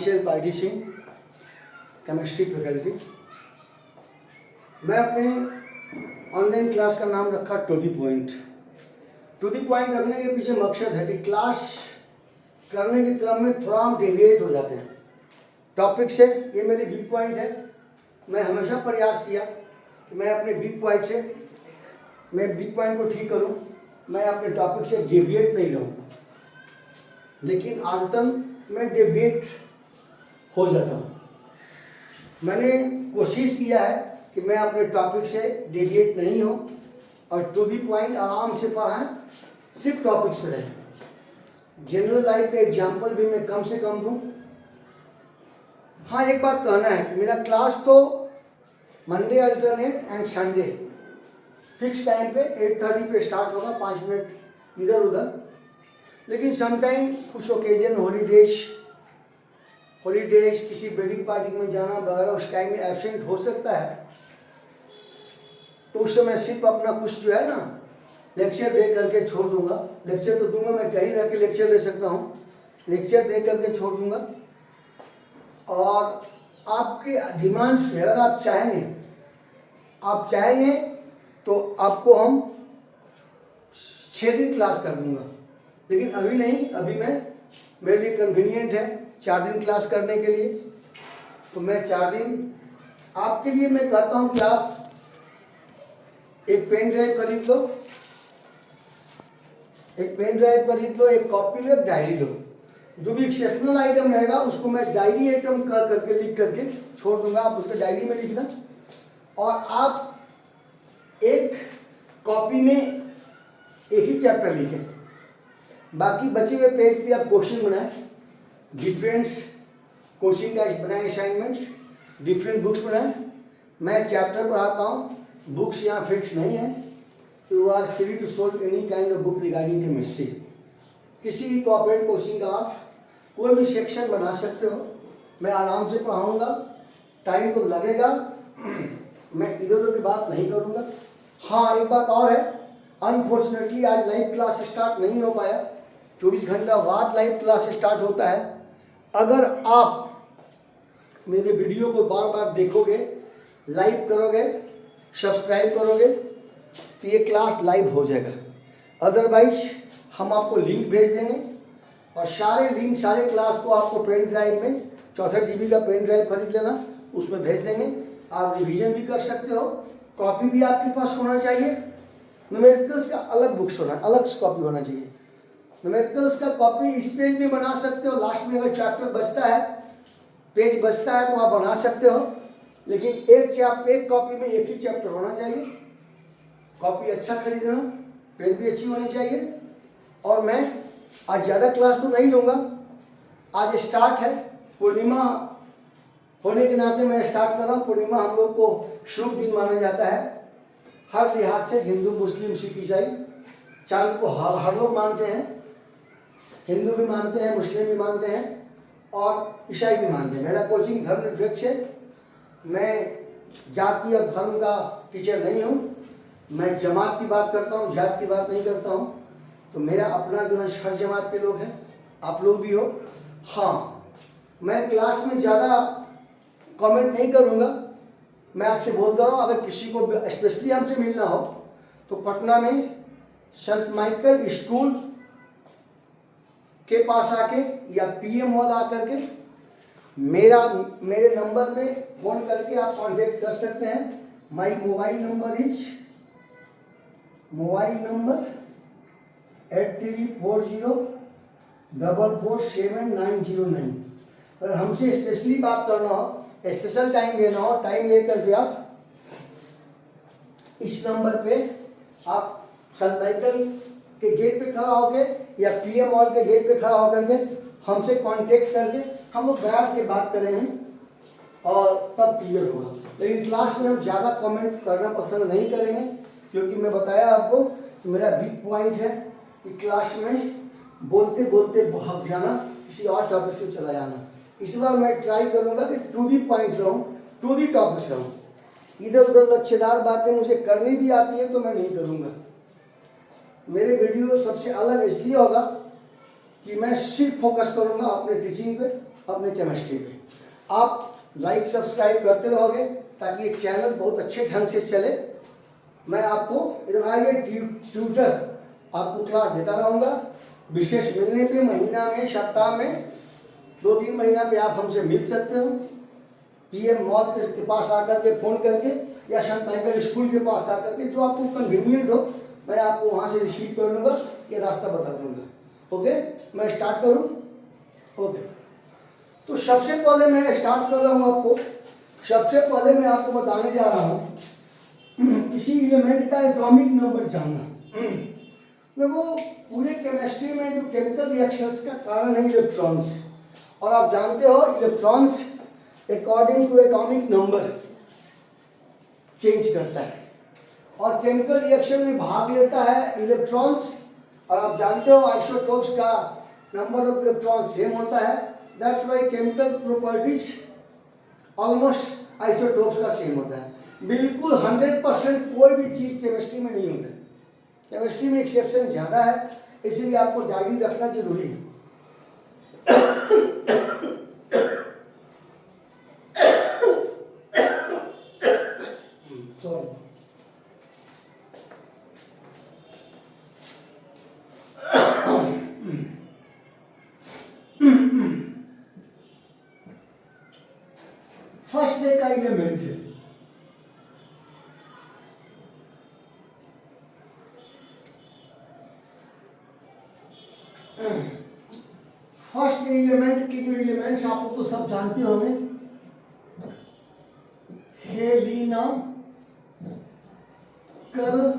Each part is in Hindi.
Self ID Singh, chemistry faculty. मैं अपने ऑनलाइन क्लास का नाम रखा to the point. To the point रखने के पीछे मकसद है कि क्लास करने के क्रम में थोड़ा हम डेविएट हो जाते हैं टॉपिक से। ये मेरी वीक पॉइंट है। मैं हमेशा प्रयास किया कि मैं अपने वीक पॉइंट से, मैं वीक पॉइंट को ठीक करूं, मैं अपने टॉपिक से डेविएट नहीं रहूं, लेकिन आदतन मैं डेविएट हो जाता हूं। मैंने कोशिश किया है कि मैं अपने टॉपिक से डेविएट नहीं हो और टू दी पॉइंट आराम से पढ़ाएं, सिर्फ टॉपिक्स पे रहें। जनरल लाइफ के एग्जाम्पल भी मैं कम से कम दूं। हाँ, एक बात कहना है कि मेरा क्लास तो Monday alternate and Sunday fix time पे 8:30 पे स्टार्ट होगा, 5 मिनट इधर उधर। लेकिन समटाइम कुछ ओकेजन, हॉलीडेज, किसी वेडिंग पार्टी में जाना वगैरह, उस टाइम में एब्सेंट हो सकता है। तो उस समय सिर्फ अपना कुछ जो है ना लेक्चर दे करके छोड़ दूंगा। लेक्चर तो दूंगा, मैं कहीं रह के लेक्चर दे सकता हूँ, लेक्चर दे करके छोड़ दूंगा। और आपके डिमांड्स पे अगर आप चाहेंगे तो आपको हम 6 दिन क्लास कर दूंगा, लेकिन अभी नहीं। अभी मेरे लिए कन्वीनियंट है 4 दिन क्लास करने के लिए, तो मैं 4 दिन आपके लिए मैं कहता हूँ कि आप एक पेन ड्राइव खरीद लो, एक कॉपी लो, एक डायरी लो। जो भी एक्सेप्शनल आइटम रहेगा उसको मैं डायरी आइटम करके लिख करके छोड़ दूंगा, आप उसको डायरी में लिखना। और आप एक कॉपी में एक ही चैप्टर लिखें, बाकी बचे हुए पेज पे आप क्वेश्चन बनाएं, डिफरेंट कोचिंग का बनाएं, असाइनमेंट्स, डिफरेंट बुक्स बनाएं। मैं चैप्टर पढ़ाता हूँ, बुक्स यहाँ फिक्स नहीं है। You are free to solve any kind of book regarding chemistry. किसी भी कॉर्पोरेट कोचिंग का आप कोई भी सेक्शन बना सकते हो। मैं आराम से पढ़ाऊँगा, टाइम तो लगेगा, मैं इधर उधर की बात नहीं करूँगा। हाँ, एक बात और है, अनफॉर्चुनेटली आज लाइव क्लास स्टार्ट नहीं हो पाया। 24 घंटा बाद लाइव क्लास स्टार्ट होता है। अगर आप मेरे वीडियो को बार बार देखोगे, लाइक करोगे, सब्सक्राइब करोगे, तो ये क्लास लाइव हो जाएगा। अदरवाइज हम आपको लिंक भेज देंगे और सारे क्लास को आपको पेन ड्राइव में 64 GB का पेन ड्राइव खरीद लेना, उसमें भेज देंगे। आप रिवीजन भी कर सकते हो। कॉपी भी आपके पास होना चाहिए। न्यूमेरिकल्स का अलग बुक्स होना, अलग कॉपी होना चाहिए। न्यूमेरिकल्स का कॉपी इस पेज में बना सकते हो, लास्ट में अगर चैप्टर बचता है, पेज बचता है तो आप बना सकते हो, लेकिन एक कॉपी में एक ही चैप्टर होना चाहिए। कॉपी अच्छा खरीदना, पेन भी अच्छी होनी चाहिए। और मैं आज ज़्यादा क्लास तो नहीं लूँगा, आज स्टार्ट है, पूर्णिमा होने के नाते मैं स्टार्ट कर रहा हूँ। पूर्णिमा हम लोग को शुभ दिन माना जाता है हर लिहाज से, हिंदू, मुस्लिम, सिख, ईसाई, चांद को हर लोग मानते हैं। हिंदू भी मानते हैं, मुस्लिम भी मानते हैं और ईसाई भी मानते हैं। मेरा कोचिंग धर्मनिरपेक्ष है। मैं जाति और धर्म का टीचर नहीं हूँ। मैं जमात की बात करता हूँ, जात की बात नहीं करता हूँ। तो मेरा अपना जो है हर जमात के लोग हैं, आप लोग भी हो। हाँ, मैं क्लास में ज़्यादा कमेंट नहीं करूँगा। मैं आपसे बोलता हूँ, अगर किसी को स्पेशली हमसे मिलना हो तो पटना में सेंट माइकल स्कूल के पास आके या PM मॉल आकर के मेरे नंबर पे फ़ोन करके आप कांटेक्ट कर सकते हैं। My mobile number 8340447909। अगर हमसे स्पेशली बात करना हो, स्पेशल टाइम लेना हो, टाइम लेकर के आप इस नंबर पे आप सेंट माइकल के गेट पे खड़ा होके या PM मॉल के गेट पे खड़ा होकर के हमसे कांटेक्ट करके हम लोग बैठ के बात करेंगे और तब क्लियर होगा। लेकिन क्लास में हम ज़्यादा कमेंट करना पसंद नहीं करेंगे, क्योंकि मैं बताया आपको कि मेरा वीक पॉइंट है कि क्लास में बोलते बोलते बहक जाना, किसी और टॉपिक से चला जाना। इस बार मैं ट्राई करूँगा कि टू दी पॉइंट रहूँ, टू दी टॉपिक्स रहूँ। इधर उधर लच्छेदार बातें मुझे करनी भी आती है तो मैं नहीं करूँगा। मेरे वीडियो सबसे अलग इसलिए होगा कि मैं सिर्फ फोकस करूँगा अपने टीचिंग पे अपने केमिस्ट्री पे। आप लाइक सब्सक्राइब करते रहोगे ताकि ये चैनल बहुत अच्छे ढंग से चले। मैं आपको ट्यूटर आपको क्लास देता रहूँगा। विशेष मिलने पे महीना में, सप्ताह में 2-3 महीना पे आप हमसे मिल सकते हो। PM मॉल के पास आकर के फ़ोन करके या सन टाइगर स्कूल के पास आकर के, जो आपको कन्वीनियंट हो, मैं आपको वहाँ से रिसीव कर लूँगा, ये रास्ता बता दूँगा। ओके, मैं स्टार्ट करूँ? ओके, तो सबसे पहले मैं स्टार्ट कर रहा हूँ आपको। सबसे पहले मैं आपको बताने जा रहा हूँ किसी एलिमेंट का एटॉमिक नंबर जानना। देखो, पूरे केमिस्ट्री में जो केमिकल रिएक्शंस का कारण है इलेक्ट्रॉन्स, और आप जानते हो electrons according to atomic number change करता है और केमिकल रिएक्शन में भाग लेता है इलेक्ट्रॉन्स। और आप जानते हो आइसोटोप्स का नंबर ऑफ इलेक्ट्रॉन्स सेम होता है। That's why chemical properties almost isotopes का सेम होता है। बिल्कुल 100% कोई भी चीज़ केमिस्ट्री में नहीं होता है। केमिस्ट्री में एक्सेप्शन ज़्यादा है, इसलिए आपको डायरी रखना जरूरी है। फर्स्ट डे का एलिमेंट है फर्स्ट एलिमेंट की जो एलिमेंट्स आपको तो सब जानते होंगे। हेलिना, कर्रब,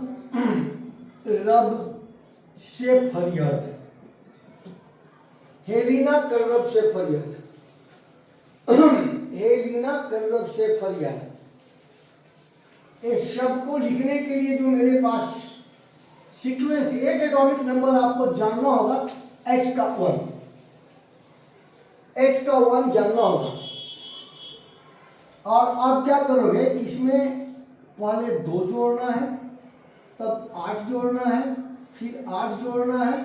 सेफरियत। हेलिना, कर्रब, सेफरियत। हेलिना, कर्रब, सेफरियत। इस शब्द को लिखने के लिए जो मेरे पास सीक्वेंस, एक एटॉमिक नंबर आपको जानना होगा, H का 1, H का 1 जानना होगा। और आप क्या करोगे, इसमें पहले 2 जोड़ना है, तब 8 जोड़ना है, फिर 8 जोड़ना है,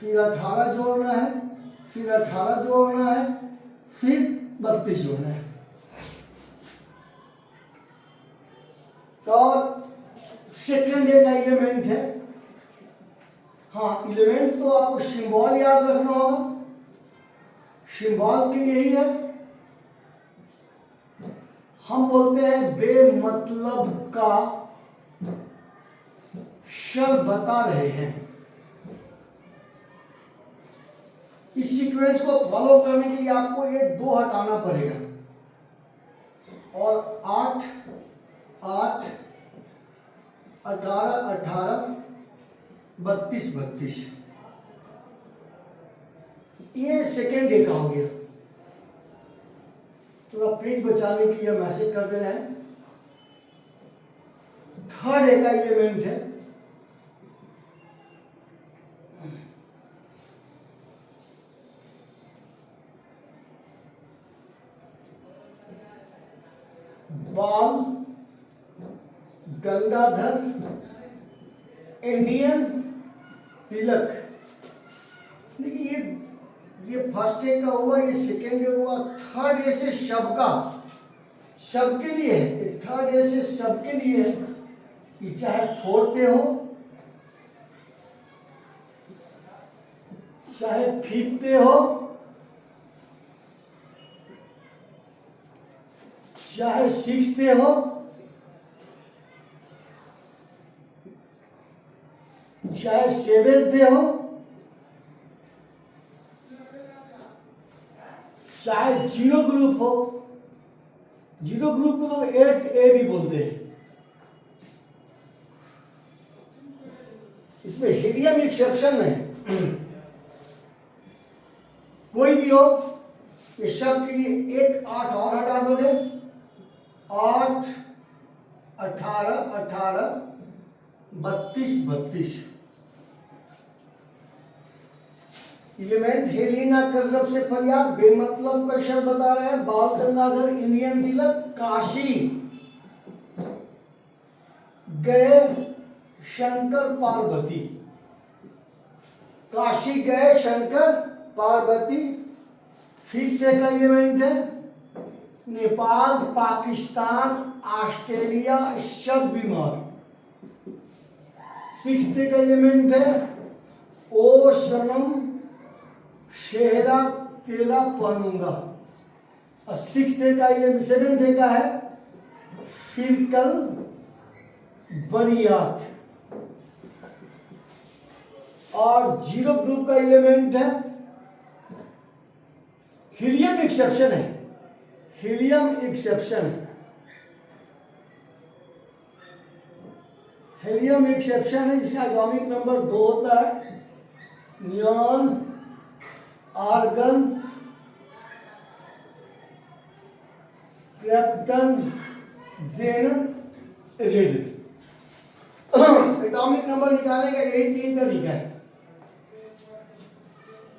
फिर 18 जोड़ना है, फिर 18 जोड़ना है, फिर 32 जोड़ना है। और सेकेंड एक एलिमेंट है। हाँ, एलिमेंट तो आपको सिंबल याद रखना होगा। सिंबल के यही है, हम बोलते हैं बेमतलब का शब्द बता रहे हैं। इस सीक्वेंस को फॉलो करने के लिए आपको ये 2 हटाना पड़ेगा। और 8, 8, 18, 18, 32, 32, ये सेकेंड डे का हो गया। थोड़ा पेज बचाने के लिए मैसेज कर दे रहे हैं। थर्ड डे का एलिमेंट है बाल गंगाधर इंडियन तिलक। देखिए, ये फर्स्ट डे का हुआ, ये सेकेंड डे हुआ। थर्ड डे से सबके लिए है। थर्ड डे से सबके लिए है कि चाहे 4th डे हो, चाहे 5th डे हो, चाहे 6th डे हो, चाहे 7th डे हो, चाहे 0 ग्रुप हो। 0 ग्रुप को लोग 8th A भी बोलते हैं। इसमें हीलियम एक्सेप्शन है। कोई भी हो, ये सब के लिए 1, 8 और हटा दोगे। 8, 18, 18, 32, 32। एलिमेंट हेलिना, कर्रब, सेफरियत, बेमतलब का शब्द बता रहे हैं। बाल गंगाधर इंडियन तिलक। काशी गए शंकर पार्वती। काशी गए शंकर पार्वती। फिफ्थ का एलिमेंट है नेपाल, पाकिस्तान, ऑस्ट्रेलिया, सब बीमार। सिक्स्थ का एलिमेंट है ओ सनम सेहरा तेरा पहनूंगा। और सिक्स्थ का एलिमेंट, सेवेंथ का है फिर कल बरियात। और जीरो ग्रुप का एलिमेंट है हीलियम, एक्सेप्शन है, हीलियम एक्सेप्शन, हीलियम एक्सेप्शन है। इसका एटॉमिक नंबर 2 होता है। Neon, argon, krypton, जेनन, radium. Atomic number निकालने का यही 3 तरीका है।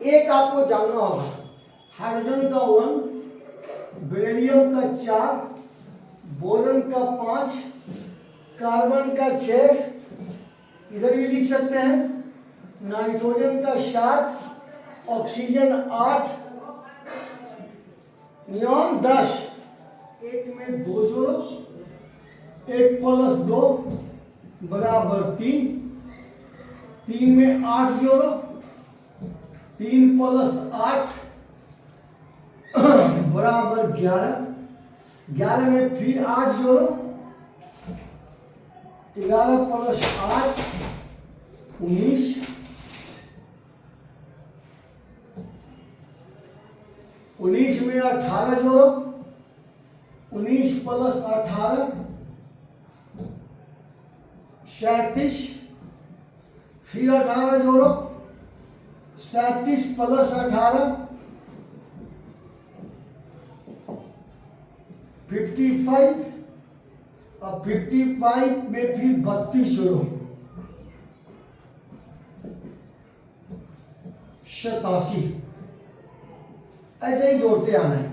एक आपको जानना होगा, हाइड्रोजन का 1, बेरिलियम का 4, बोरन का 5, कार्बन का 6, इधर भी लिख सकते हैं, नाइट्रोजन का 7, ऑक्सीजन 8, नियॉन 10। एक में 2 जोड़ो, 1 प्लस 2 बराबर 3, 3 में 8 जोड़ो, 3 प्लस 8 बराबर 11, 11 में फिर 8 जोड़ो, 11 प्लस 8 19, 19 में 18 जोड़ो, 19 प्लस 18 37, फिर 18 जोड़ो, 37 प्लस 18 55, और 55 में फिर 32 जोड़ो, 87। ऐसे ही जोड़ते आना है।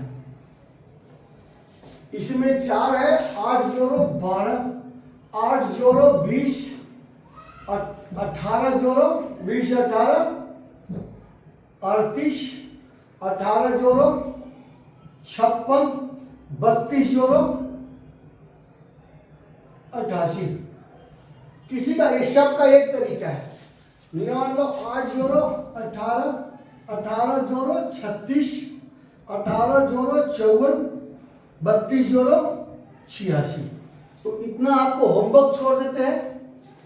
इसमें 4 है, 8 जोड़ो 12, 8 जोड़ो 20, 18 जोड़ो 20 18 38, 18 जोड़ो 56, 32 जोड़ो 88। किसी का ये सब का एक तरीका है। नियॉन लो 8 जोड़ो 18, 18 जोड़ो 36, 18 जोड़ो 54, 32 जोड़ो 86। तो इतना आपको होमवर्क छोड़ देते हैं,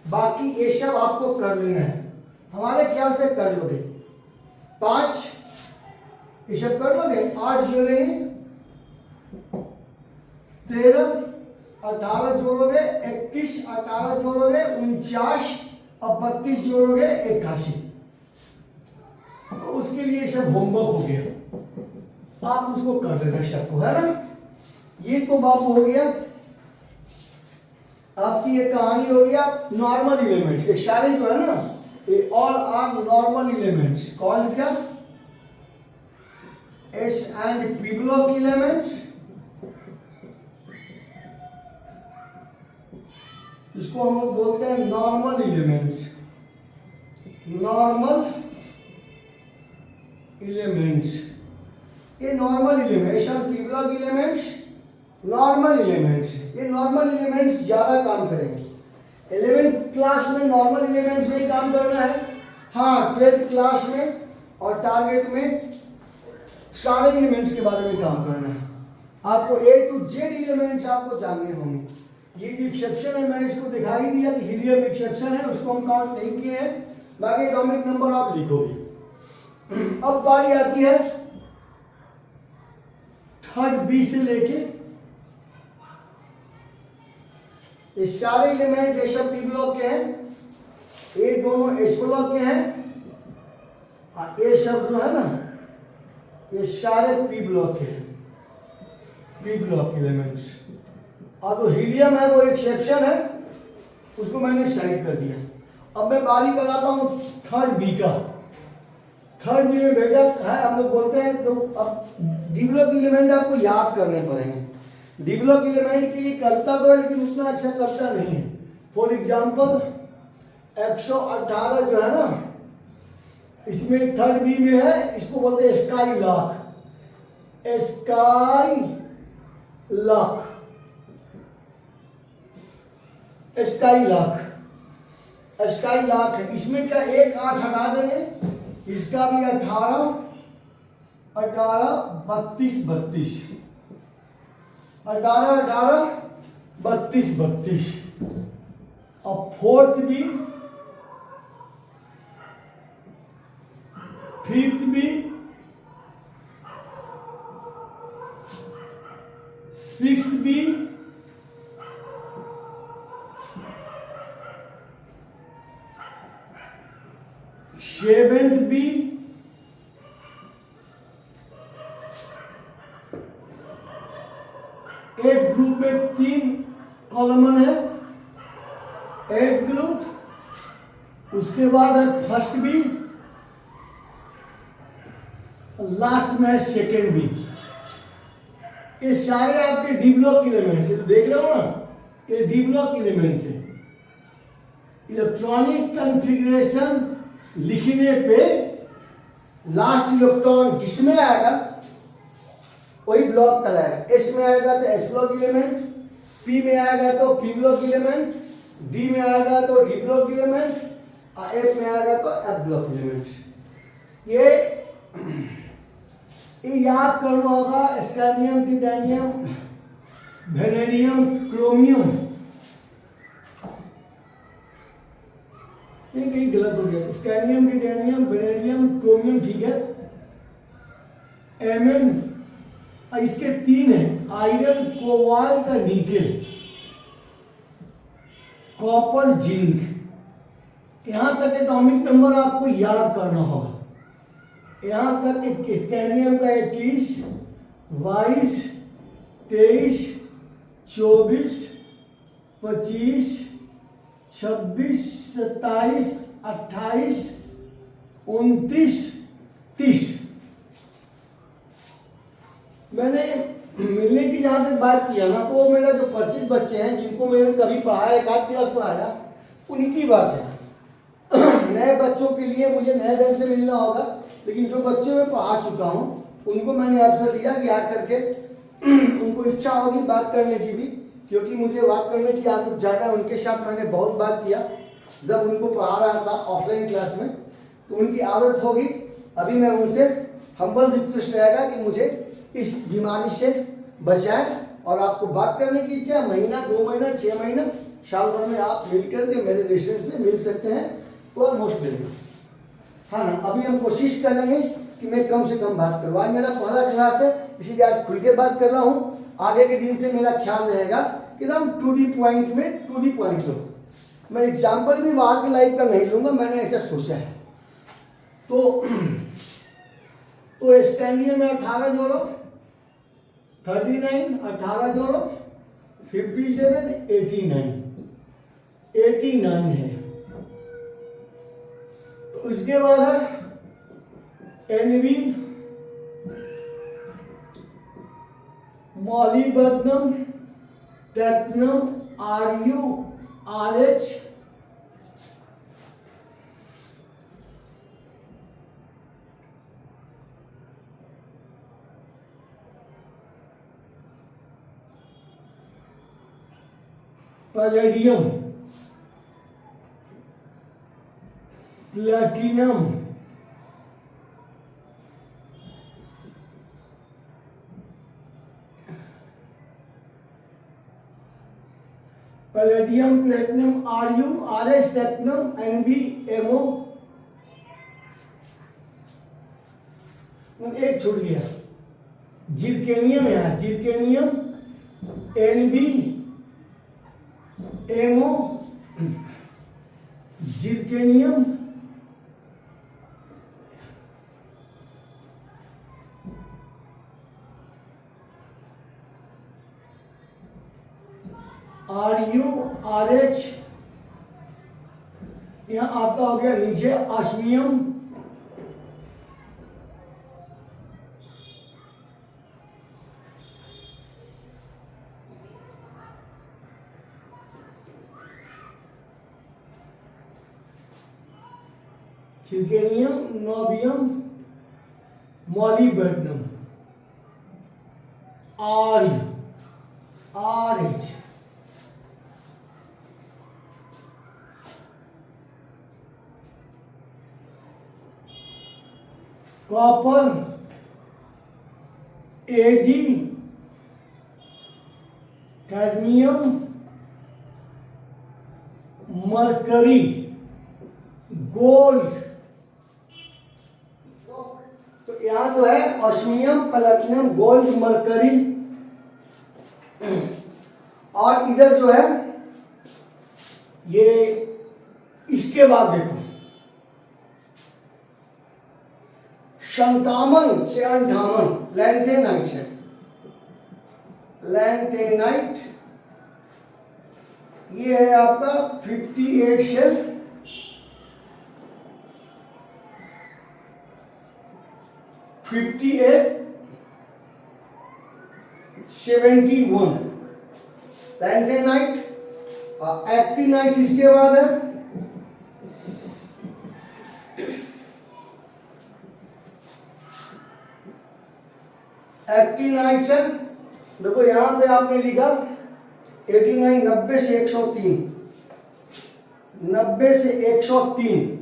बाकी ये सब आपको कर लेना है। हमारे ख्याल से कर लोगे 5, ये सब कर लोगे। 8 जोड़ेंगे 13, 18 जोड़ोगे 31, 18 जोड़ोगे 49, और 32 जोड़ोगे 81। तो उसके लिए सब होमवर्क हो गया, आप उसको कर देना सबको, है ना। ये तो बाबू हो गया आपकी, ये कहानी हो गया नॉर्मल एलिमेंट्स। ये सारे जो है ना, ये all are normal elements, called क्या, S and P block elements. इसको हम लोग बोलते हैं नॉर्मल एलिमेंट्स, नॉर्मल एलिमेंट्स। ये नॉर्मल एलिमेंट्स और P block elements normal elements. ये नॉर्मल एलिमेंट्स ज्यादा काम करेंगे। 11th क्लास में नॉर्मल एलिमेंट्स में ही काम करना है। हाँ, 12th क्लास में और टारगेट में सारे एलिमेंट्स के बारे में काम करना है। आपको A to Z एलिमेंट्स आपको जानने होंगे। ये जो एक्सेप्शन है, मैंने इसको दिखाई दिया कि हीलियम एक्सेप्शन है, उसको हम काउंट नहीं किए हैं। बाकी एटॉमिक नंबर आप लिखोगे। अब बारी आती है 3rd B से लेके ये सारे एलिमेंट ये सब पी ब्लॉक के हैं, ये दोनों एस ब्लॉक के हैं, और ये सब जो है ना, ये सारे पी ब्लॉक के हैं, पी ब्लॉक एलिमेंट्स। और जो हीलियम है वो एक्सेप्शन है, उसको मैंने साइड कर दिया। अब मैं बारी कराता हूँ 3rd B का। 3rd B में बेटा है, हम लोग बोलते हैं, तो अब डी ब्लॉक एलिमेंट आपको याद करने पड़ेंगे। डी ब्लॉक एलिमेंट के लिए करता तो है, लेकिन उतना अच्छा करता नहीं है। फॉर एग्जाम्पल 118 जो है ना, इसमें 3rd B में है, इसको बोलते हैं sky lock. Sky lock, sky lock, sky lock है। इसमें क्या एक 8 हटा देंगे, इसका भी 18 18 32 32, 18 18 32 32। अब फोर्थ भी, फिफ्थ भी, सिक्स्थ भी, सेवेंथ भी, एट्थ ग्रुप में 3 कॉलमन है, एट्थ ग्रुप, उसके बाद है फर्स्ट बी, लास्ट में है सेकेंड बी। ये सारे आपके डी ब्लॉक एलिमेंट है, तो देख रहे हो ना, ये डी ब्लॉक एलिमेंट है। इलेक्ट्रॉनिक कॉन्फ़िगरेशन लिखने पे लास्ट इलेक्ट्रॉन जिसमें आएगा वही ब्लॉक कहलाएगा। एस में आएगा तो एस ब्लॉक एलिमेंट, पी में आएगा तो पी ब्लॉक एलिमेंट, डी में आएगा तो डी ब्लॉक एलिमेंट, और एफ में आएगा तो एफ ब्लॉक एलिमेंट। ये याद करना होगा। स्कैंडियम, टिटेनियम, वेनेडियम, क्रोमियम, ये कहीं गलत हो गया। स्कैंडियम, टिटेनियम, वेनेडियम, क्रोमियम, ठीक है। एमएन, इसके 3 है, iron, cobalt, nickel, copper, zinc. यहां तक एटॉमिक नंबर आपको याद करना होगा। यहां तक स्कैंडियम का 21, 22, 23, 24, 25, 26, 27, 28, 29, 30। मैंने मिलने की जहां तक बात किया ना, तो मेरा जो परिचित बच्चे हैं जिनको मैंने कभी पढ़ाया, एक आध क्लास पढ़ाया, उनकी बात है। नए बच्चों के लिए मुझे नए ढंग से मिलना होगा, लेकिन जो बच्चे मैं पढ़ा चुका हूँ उनको मैंने अवसर दिया कि याद करके उनको इच्छा होगी बात करने की भी, क्योंकि मुझे बात करने की आदत ज़्यादा। उनके साथ मैंने बहुत बात किया जब उनको पढ़ा रहा था ऑफलाइन क्लास में, तो उनकी आदत होगी। अभी मैं उनसे हम्बल रिक्वेस्ट रहेगा कि मुझे इस बीमारी से बचाएं, और आपको बात करने की इच्छा, महीना, 2 महीना, 6 महीना, साल भर में आप मिल करके मेरे रेसिडेंस में मिल सकते हैं, तो ऑलमोस्ट मिलेगा। हाँ ना, अभी हम कोशिश करेंगे कि मैं कम से कम बात करूँ। आज मेरा पहला क्लास है, इसीलिए आज खुल के बात कर रहा हूँ। आगे के दिन से मेरा ख्याल रहेगा कि एकदम टू दी पॉइंट में, टू दी पॉइंट लो। मैं एग्जाम्पल भी बाहर की लाइफ का नहीं लूँगा, मैंने ऐसा सोचा है। तो स्टैंडियम में 18 जोड़ो, 39, 18 जोड़ो, 57, 89 है। तो इसके बाद है NB, molybdenum, platinum, RU, RH, palladium, platinum, palladium, platinum, RU, RH, platinum, NB, MO, एक छूट गया, जिरकेनियम है। Zirconium, NB, MO, zirconium, RU, RH, यहां आपका हो गया नीचे osmium, zirconium, niobium, molybdenum. RH, copper Ag, cadmium, mercury, gold. तो यहां जो है ऑस्मियम, प्लैटिनम, गोल्ड, मरकरी, और इधर जो है ये इसके बाद देखो 57 से 58 लैंथेनाइट है। लैंथेनाइट ये है आपका 58 से 71 लैंथेनाइट। एक्टिनाइट इसके बाद है। एक्टिनाइट है, देखो यहां पे आपने लिखा 89, 90 से 103, 90 से 103।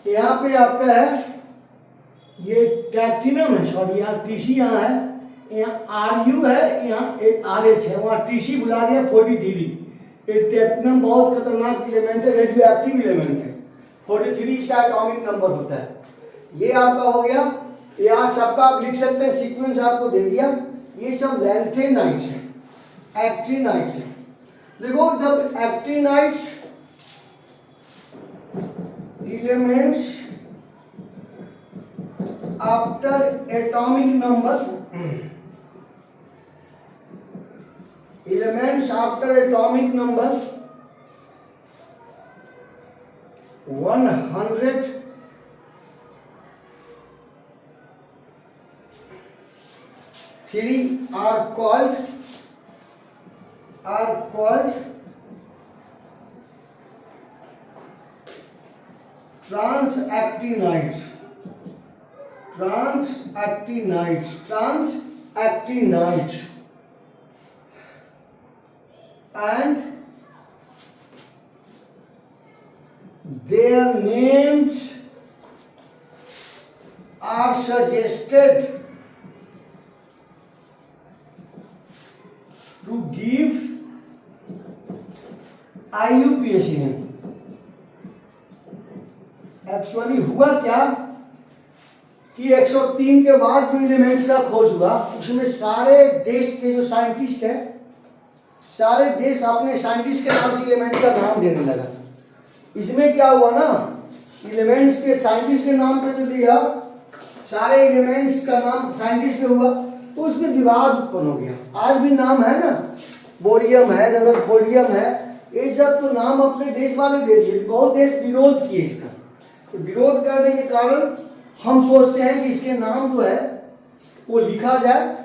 यहाँ पे आपका है ये प्लैटिनम है, सॉरी यहाँ टीसी यहाँ है, यहाँ RU है, यहाँ एक RH है, वहाँ टीसी बुला दिया 43। ये प्लैटिनम बहुत खतरनाक एलिमेंट है, रेडियो एक्टिव एलिमेंट है। 43 इसका एटॉमिक नंबर होता है। ये आपका हो गया। यहाँ सबका आप लिख सकते हैं, सीक्वेंस आपको दे दिया। ये सब लैंथेनाइट्स है, एक्टिनाइट्स है। देखो जब actinides elements after atomic number, elements after atomic number 103 are called transactinides, and their names are suggested to give IUPAC name। Actually हुआ क्या कि 103 के बाद जो एलिमेंट्स का खोज हुआ उसमें सारे देश के जो साइंटिस्ट हैं, सारे देश अपने साइंटिस्ट के नाम से एलिमेंट का नाम देने लगा। इसमें क्या हुआ ना, एलिमेंट्स के साइंटिस्ट के नाम पे जो दिया, सारे एलिमेंट्स का नाम साइंटिस्ट पे हुआ, तो उसमें विवाद उत्पन्न हो गया। आज भी नाम है ना, बोरियम है, रदरफोर्डियम है, ये सब तो नाम अपने देश वाले दे दिए। बहुत देश विरोध किए इसका। तो विरोध करने के कारण हम सोचते हैं कि इसके नाम जो है वो लिखा जाए,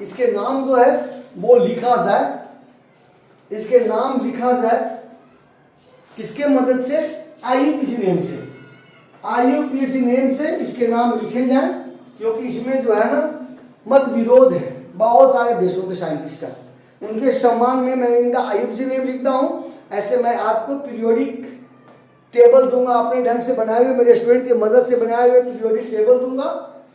इसके नाम जो है वो लिखा जाए, इसके नाम लिखा जाए किसके मदद से, IUPAC नेम से। IUPAC नेम से इसके नाम लिखे जाएं, क्योंकि इसमें जो है ना मत विरोध है बहुत सारे देशों के साइंटिस्ट का। उनके सम्मान में मैं इनका IUPAC नेम लिखता हूँ। ऐसे मैं आपको पीरियोडिक टेबल दूंगा, अपने ढंग से बनाए हुए, मेरे स्टूडेंट की मदद से बनाए हुए पीरियोडिक टेबल दूंगा।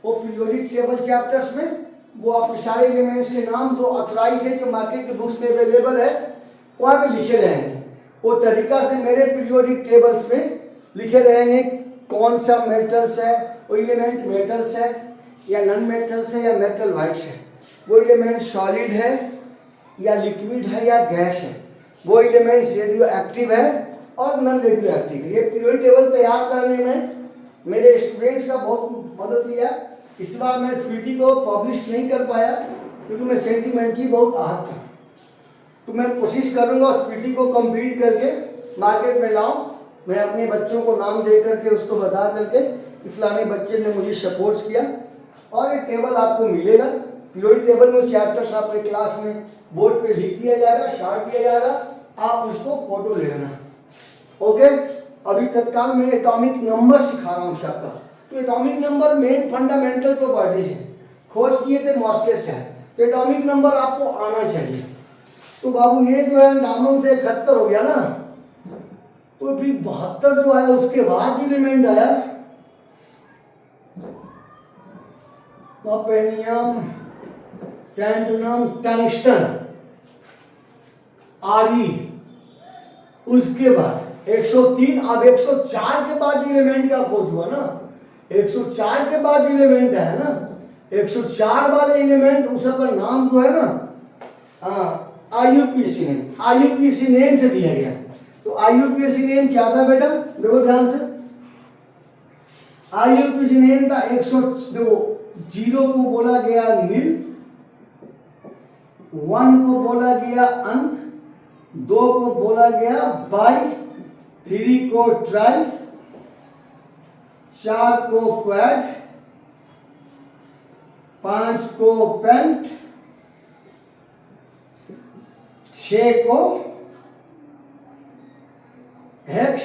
वो पीरियोडिक टेबल चैप्टर्स में वो आपके सारे एलिमेंट्स के नाम जो ऑथराइज है, जो मार्केट के बुक्स में अवेलेबल है, वहाँ पे लिखे रहेंगे। वो तरीका से मेरे पीरियोडिक टेबल्स में लिखे रहेंगे कौन सा मेटल्स है, वो एलिमेंट मेटल्स है या नॉन मेटल्स है या मेटल वाइट्स है, वो एलिमेंट सॉलिड है या लिक्विड है या गैस है, वो एलिमेंट्स रेडियो एक्टिव है और नॉन रेडियो एक्टिव है। ये पीरियोडिक टेबल तैयार करने में मेरे स्टूडेंट्स का बहुत मदद लिया। इस बार मैं इस पीटी को पब्लिश नहीं कर पाया क्योंकि मैं सेंटिमेंटली बहुत आहत था। तो मैं कोशिश करूंगा उस पीटी को कंप्लीट करके मार्केट में लाऊं। मैं अपने बच्चों को नाम दे करके उसको बता करके कि फलाने बच्चे ने मुझे सपोर्ट किया। और ये टेबल आपको मिलेगा, पीरियोडिक टेबल में चैप्टर्स आपके क्लास में बोर्ड पे लिख दिया जाएगा, शार्ट दिया जाएगा, आप उसको फोटो ले लेना। ओके, अभी तत्काल मैं एटॉमिक नंबर सिखा रहा हूँ आपका। तो atomic number main fundamental properties है, खोज किए थे मॉर्सेस से। तो एटॉमिक नंबर आपको आना चाहिए। तो बाबू ये जो है नामों से 71 हो गया ना, तो फिर 72 जो आया उसके बाद एलिमेंट आया ऑपेनियम, टैंटनम, टंगस्टन, आरी। उसके बाद 103। अब 104 के बाद एलिमेंट का खोज हुआ ना, 104 के बाद एलिमेंट है ना, 104 वाले एलिमेंट उसका नाम जो है ना आईयूपीएसी नेम, आईयूपीएसी नेम से दिया गया। तो आईयूपीएसी नेम क्या था बेटा, देखो ध्यान से। आईयूपीएसी नेम था 0 को बोला गया नील, 1 को बोला गया अन, 2 को बोला गया बाई, 3 को ट्राई, 4 को क्वाड, 5 को पेंट, 6 को हेक्स,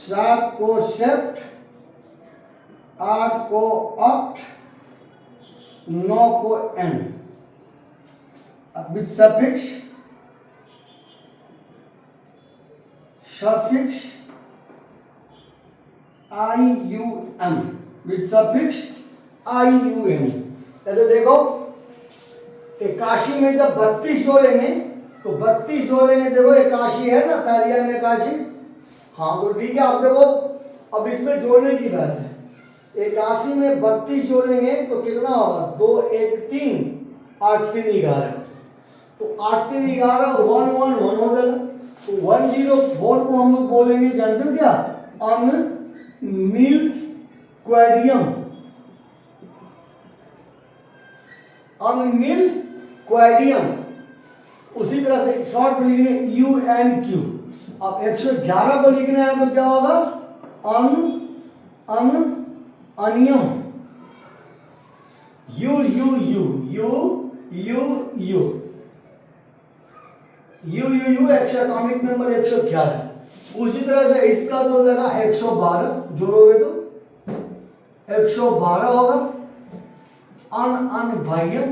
7 को सेप्ट, 8 को ऑक्ट, 9 को enn. With suffix, suffix IUM, with suffix IUM। ऐसे देखो 81 में जब 32 जोड़ेंगे तो 32 जोड़ेंगे, देखो 81 है ना, तालिया में 81। हाँ तो ठीक है, आप देखो अब इसमें जोड़ने की बात है। 81 में 32 जोड़ेंगे तो कितना होगा, 2 1 3 8 3 11। तो 8 3 11 1 1 1 हो जाएगा। तो 104 को हम लोग बोलेंगे, जानते हो क्या, अननील क्वेडियम, अननील क्वेडियम। उसी तरह से शॉर्ट में लिखेंगे UNQ। अब 111 को लिखना है तो क्या होगा, अनियम, U U U U U U U U U एक्सोटॉमिक नंबर 111। उसी तरह से इसका तो देगा 112, जोड़ोगे तो 112 होगा। अनबाह्यम,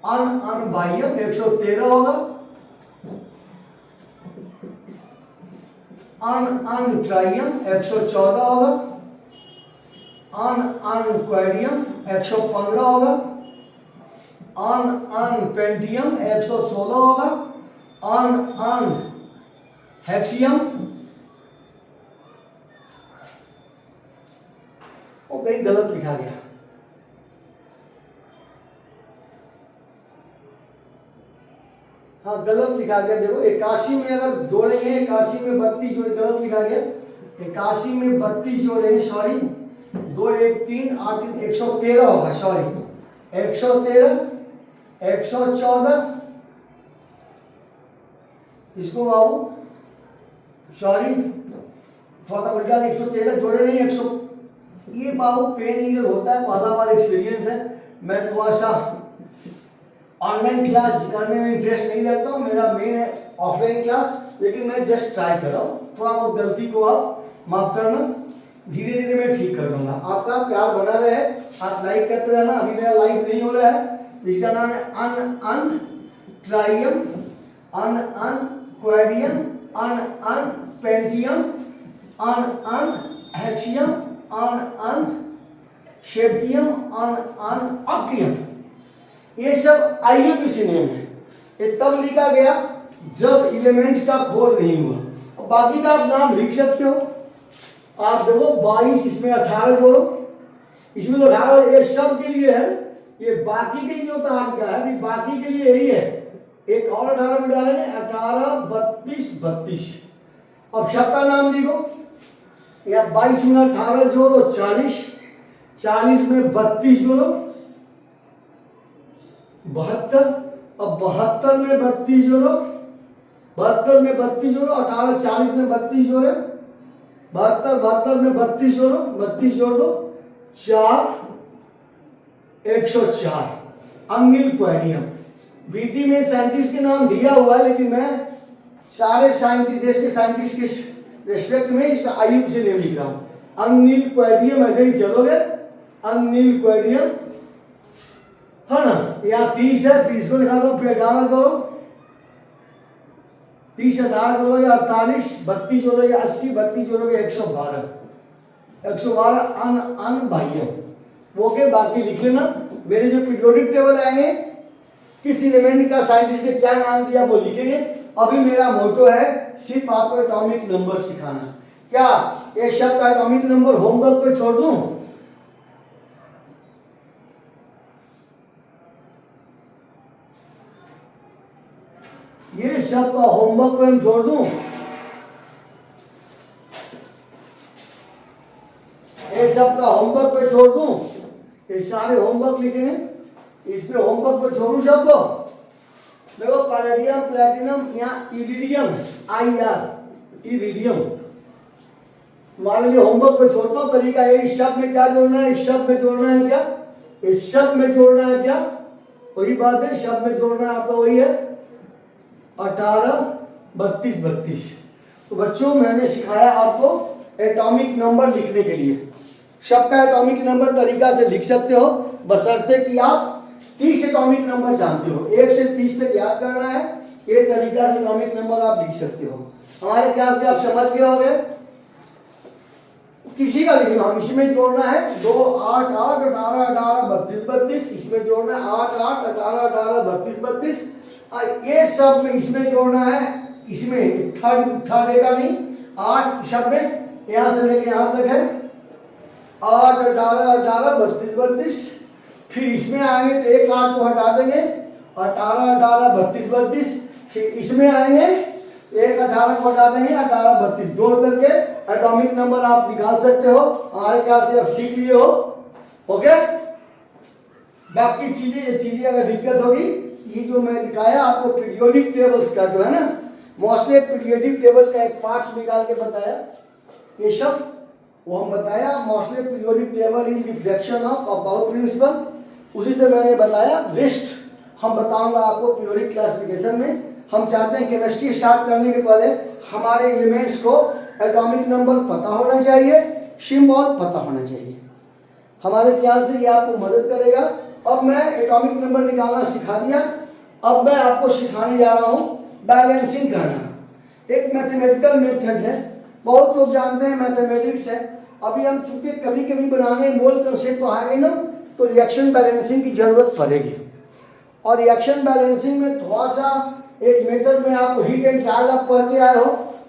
अनबाह्यम 113 होगा। अनट्राइयम 114 होगा। अनक्वेडियम 115 होगा। अनपेंटियम 116 होगा। हेक्सियम, वो कहीं गलत लिखा गया, हाँ गलत लिखा गया। देखो 81 में अगर जोड़ेंगे, 81 में 32 जोड़े, गलत लिखा गया। 81 में 32 जोड़ेंगे, सॉरी 2 1 3 8 3 113 होगा, सॉरी 113 114। इसको बाबू सॉरी थोड़ा सा उल्टा, 113 जोड़े नहीं 100। ये बाबू पेन रीडर होता है, पहला बार एक्सपीरियंस है। मैं थोड़ा सा ऑनलाइन क्लास करने में इंटरेस्ट नहीं रखता हूँ, मेरा मेन है ऑफलाइन क्लास, लेकिन मैं जस्ट ट्राई कर रहा हूँ। थोड़ा बहुत गलती को आप माफ करना, धीरे धीरे मैं ठीक कर दूंगा। आपका प्यार बना रहे, आप लाइक करते रहना। अभी मेरा लाइक नहीं हो रहा है, इसका नाम है अन ट्राइयम, अन क्वेडियम, अन पेंटियम, अन हेक्सियम, अन शेप्टियम, अन ऑक्टियम। ये सब आईयूपीएसी नेम है। ये तब लिखा गया जब एलिमेंट्स का खोज नहीं हुआ। और बाकी का आप नाम लिख सकते हो। आप देखो 22, इसमें 18 जोड़ो, इसमें तो 18, ये सब के लिए है। ये बाकी के जो तारीख का है, बाकी के लिए यही है। एक और 18 में डालेंगे, 18 32 32। अब सबका नाम लिखो, या 22 में 18 जोड़ो 40, 40 में 32 जोड़ो 72, अब 72 में 32 जोड़ो, 72 में 32 जोड़ो, 18 40 में 32 जोड़े, 72 में 32 जोड़ो, 32 जोड़ दो, 4 104 अनिल क्वेडियम। बीटी में साइंटिस्ट के नाम दिया हुआ है, लेकिन मैं सारे साइंटिस्ट, देश के साइंटिस्ट के रेस्पेक्ट में इसका आयु से नेम लिख रहा हूं। अनिल क्वेडियम ऐसे ही चलोगे, अनिल क्वेडियम है ना। यहाँ 30 है, फिर इसको दिखा दो, फिर 18 जोड़ो, 30 18 जोड़ोगे 48, 32 जोड़ोगे 80, 32 जोड़ोगे 112, 112 अन बाह्यम। ओके, बाकी लिख लेना। मेरे जो पीरियोडिक टेबल आएंगे, किस एलिमेंट का साइंटिस्ट ने क्या नाम दिया वो लिखेंगे। अभी मेरा मोटो है सिर्फ आपको एटॉमिक नंबर सिखाना। क्या ये शब्द का एटॉमिक नंबर होमवर्क पे छोड़ दूं? ये शब्द का होमवर्क पे हम छोड़ दूं? ये शब्द का होमवर्क पे छोड़ दूं? ये सारे होमवर्क लिखेंगे, इसमें होमवर्क पे छोड़ू शब्द को। देखो पैलेडियम, प्लैटिनम, यहाँ इरिडियम है, IR इरिडियम। हमारे लिए होमवर्क पे छोड़ता हूँ तरीका ये। इस शब्द में क्या जोड़ना है, इस शब्द में जोड़ना है क्या, इस शब्द में जोड़ना है क्या, वही बात है। शब्द में जोड़ना है आपका वही है 18 32 32। तो बच्चों मैंने सिखाया आपको एटॉमिक नंबर लिखने के लिए। शब्द का एटॉमिक नंबर तरीका से लिख सकते हो, बशर्ते कि आप 30 एटॉमिक नंबर जानते हो। 1 से 30 तक याद करना है, ये तरीका से एटॉमिक नंबर आप लिख सकते हो। हमारे ख्याल से आप समझ गए होंगे। किसी का लिखना, इसमें जोड़ना है 2 8 8 18 18 32 32, इसमें जोड़ना है 8 8 18 18 32 32। ये सब में इसमें जोड़ना है, इसमें थर्ड देगा नहीं, 8 शब्द में यहां से लेके यहां तक है 8 18 18 32 32। फिर इसमें आएंगे तो एक 8 को हटा देंगे, 18 18 32 32। फिर इसमें आएंगे एक 18 को हटा देंगे, 18 32। जोड़ करके एटॉमिक नंबर आप निकाल सकते हो। हमारे ख्याल से आप सीख लिए हो। ओके, बाकी चीजें, ये चीजें अगर दिक्कत होगी, ये जो मैं दिखाया आपको पीरियोडिक टेबल्स का जो है ना, मोस्टली पीरियोडिक टेबल का एक पार्ट्स निकाल के बताया, ये सब वो हम बताया। Mostly periodic table is reflection of about principle, उसी से मैंने बताया। रेस्ट हम बताऊंगा आपको पीरियोडिक क्लासिफिकेशन में। हम चाहते हैं केमिस्ट्री स्टार्ट करने के पहले हमारे एलिमेंट्स को एटॉमिक नंबर पता होना चाहिए, सिंबल पता होना चाहिए। हमारे ख्याल से ये आपको मदद करेगा। अब मैं एटॉमिक नंबर निकालना सिखा दिया, अब मैं आपको सिखाने जा रहा हूँ बैलेंसिंग करना। एक मैथमेटिकल मेथड है, बहुत लोग जानते हैं मैथमेटिक्स है। अभी हम चूंकि कभी कभी बनाने मोल कंसेप्ट को आएंगे ना, तो रिएक्शन बैलेंसिंग की जरूरत पड़ेगी। और रिएक्शन बैलेंसिंग में थोड़ा सा एक मेथड में आपको हीट एंड ट्रायल आप पढ़ के आए हो।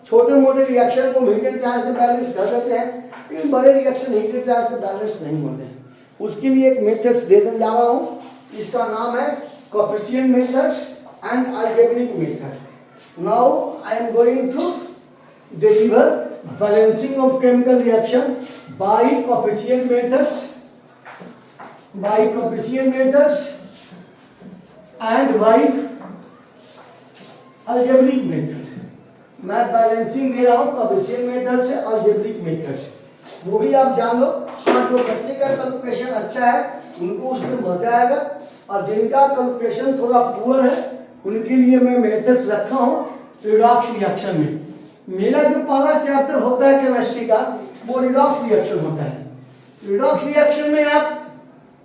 छोटे मोटे रिएक्शन को हीट एंड ट्रायल से बैलेंस कर लेते हैं, लेकिन बड़े रिएक्शन हीट एंड ट्रायल से बैलेंस नहीं होते हैं। उसके लिए एक मेथड्स देने जा रहा हूँ, इसका नाम है coefficient methods and algebraic method. Now I am going to deliver balancing of chemical reaction by coefficient methods, by coefficient methods and by algebraic method। मैं बैलेंसिंग दे रहा हूँ कोएफिशिएंट मेथड से अलजेब्रिक मेथड से, वो भी आप जान लो। हाँ, जो बच्चे का कैलकुलेशन अच्छा है उनको उसमें मजा आएगा, और जिनका कैलकुलेशन थोड़ा पुअर है उनके लिए मैं मेथड्स रखा हूँ रिडॉक्स रिएक्शन में। मेरा जो पहला चैप्टर होता है केमिस्ट्री का वो रिडॉक्स रिएक्शन होता है। रिडॉक्स रिएक्शन में आप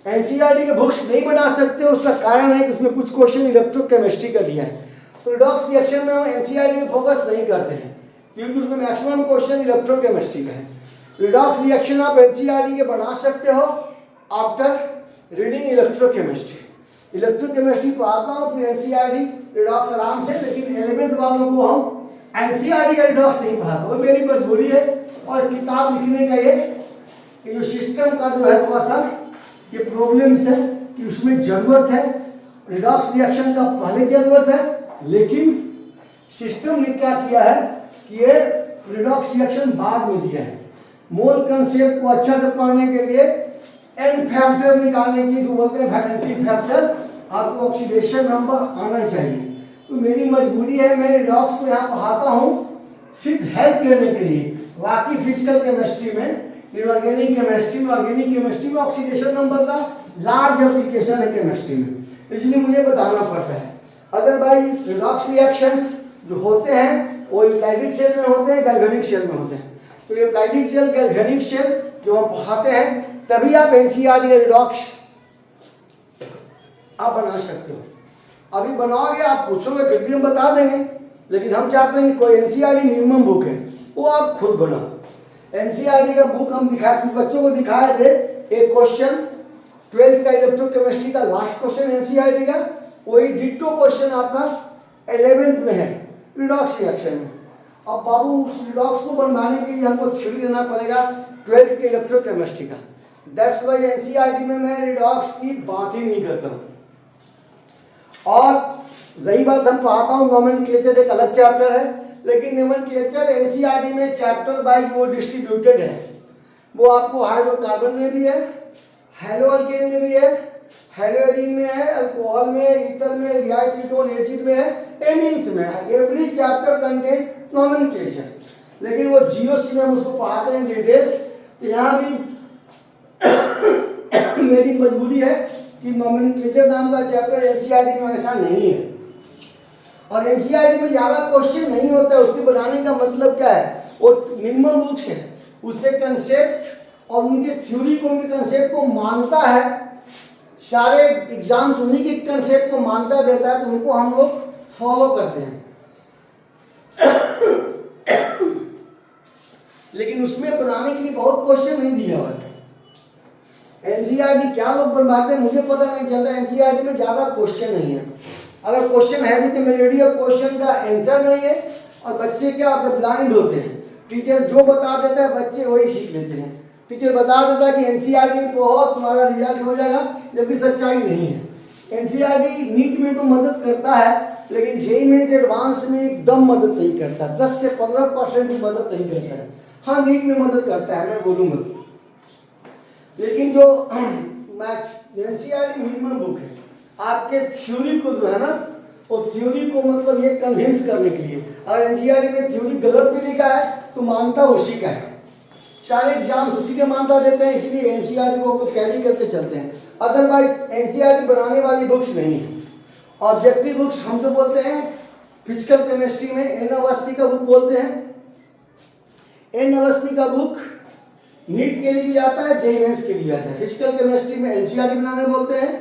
एनसीईआरटी के बुक्स नहीं बना सकते, उसका कारण है कि उसमें कुछ क्वेश्चन इलेक्ट्रोकेमिस्ट्री का दिया है। तो रिडॉक्स रिएक्शन में हम एनसीईआरटी में फोकस नहीं करते हैं, क्योंकि उसमें मैक्सिमम क्वेश्चन इलेक्ट्रोकेमिस्ट्री का है। रिडॉक्स रिएक्शन आप एनसीईआरटी के बना सकते हो आफ्टर रीडिंग इलेक्ट्रोकेमिस्ट्री। इलेक्ट्रोकेमिस्ट्री पढ़ाता हूँ फिर एनसीईआरटी रिडॉक्स आराम से, लेकिन 11th वालों को हम एनसीईआरटी का रिडॉक्स नहीं पढ़ाता, वो मेरी मजबूरी है। और किताब लिखने का ये जो सिस्टम का जो है थोड़ा सा ये प्रॉब्लम्स है कि उसमें जरूरत है, रिडॉक्स रिएक्शन का पहले जरूरत है, लेकिन सिस्टम ने क्या किया है कि ये रिडॉक्स रिएक्शन बाद में दिया है। मोल कंसेप्ट को अच्छा से पढ़ने के लिए एन फैक्टर निकालने की जो बोलते हैं वैलेंसी फैक्टर, आपको ऑक्सीडेशन नंबर आना चाहिए। तो मेरी मजबूरी है, मैं रिडॉक्स को यहाँ पढ़ाता हूँ सिर्फ हेल्प लेने के लिए। बाकी फिजिकल केमिस्ट्री में, इनऑर्गेनिक केमिस्ट्री में, ऑर्गेनिक केमिस्ट्री में ऑक्सीडेशन नंबर का लार्ज एप्लीकेशन है केमिस्ट्री में, इसलिए मुझे बताना पड़ता है। अदरवाइज रिडॉक्स रिएक्शंस जो होते हैं वो यूटाइलिक सेल में होते हैं, गैल्वेनिक सेल में होते हैं। तो ये यूटाइलिक सेल, गैल्वेनिक सेल जो हम पढ़ाते हैं, तभी आप एनसीईआरटी या रिडॉक्स आप बना सकते हो। अभी बनाओगे, आप पूछोगे फिर भी हम बता देंगे, लेकिन हम चाहते हैं कि कोई एनसीईआरटी मिनिमम बुक है वो आप खुद बनाओ। एनसीईआरटी का बुक हम बच्चों को दिखाए थे, एक क्वेश्चन 12th का इलेक्ट्रोकेमिस्ट्री का लास्ट क्वेश्चन एनसीईआरटी का, वही डिट्टो क्वेश्चन आपका 11th में है रिडॉक्स रिएक्शन में। अब बाबू उस रिडॉक्स को बनवाने के लिए हमको थ्योरी देना पड़ेगा 12th के इलेक्ट्रोकेमिस्ट्री का। दैट्स वाई एनसीईआरटी में मैं रिडॉक्स की बात ही नहीं करता हूँ। और रही बात, हम पढ़ाता हूँ नोमेनक्लेचर, एक अलग चैप्टर है, लेकिन नोमेनक्लेचर एनसीईआरटी में चैप्टर वाइज वो डिस्ट्रीब्यूटेड है। वो आपको हाइड्रोकार्बन में भी है, हेलो अल्केन में भी है, हेलोजीन में है, अल्कोहल में है, ईथर में, रिहाइड्रोकेटोन एसिड में है, एमीन्स में है। एवरी चैप्टर कंटेन नोमेनक्लेचर, लेकिन वो जीओसी में हम उसको पढ़ाते हैं डिटेल्स। तो यहाँ भी मेरी मजबूरी है कि नोमेनक्लेचर नाम का चैप्टर एनसीईआरटी में ऐसा नहीं है, और एनसीईआरटी में ज़्यादा क्वेश्चन नहीं होता है। उसके बनाने का मतलब क्या है, वो मिनिमम बुक्स है, उससे कंसेप्ट और उनके थ्योरी को, उनके कंसेप्ट को मानता है, सारे एग्जाम उन्हीं के कंसेप्ट को मानता देता है, तो उनको हम लोग फॉलो करते हैं। लेकिन उसमें बनाने के लिए बहुत क्वेश्चन नहीं दिया हुआ है। एनसीईआरटी क्या लोग बनवाते हैं मुझे पता नहीं चलता। एनसीईआरटी में ज़्यादा क्वेश्चन नहीं है, अगर क्वेश्चन है भी तो मेजॉरिटी ऑफ क्वेश्चन का आंसर नहीं है, और बच्चे क्या होते हैं, ब्लाइंड होते हैं। टीचर जो बता देता है बच्चे वही सीख लेते हैं। टीचर बता देता है कि एनसीईआरटी पढ़ो तुम्हारा रिजल्ट हो जाएगा, जबकि सच्चाई नहीं है। एनसीईआरटी नीट में तो मदद करता है, लेकिन जेईई मेंस एडवांस में एकदम मदद नहीं करता, 10 से 15% भी मदद नहीं करता है। हाँ, नीट में मदद करता है, मैं बोलूँगा, लेकिन जो एनसीईआरटी मिनिमम बुक है आपके थ्योरी को जो है ना, वो थ्योरी को मतलब ये कन्विंस करने के लिए। अगर एनसीईआरटी में थ्योरी गलत भी लिखा है तो मानता उसी का है। सारे एग्जाम उसी के मानता देते हैं, इसलिए एनसीईआरटी को कैरी करके चलते हैं। अदरवाइज एनसीईआरटी बनाने वाली बुक्स नहीं है। ऑब्जेक्टिव बुक्स हम तो बोलते हैं, फिजिकल केमिस्ट्री में एन अवस्थी का बुक बोलते हैं। एन अवस्थी का बुक नीट के लिए भी आता है, जेईई मेंस के लिए भी आता है। फिजिकल केमिस्ट्री में एनसीईआरटी बनाने बोलते हैं।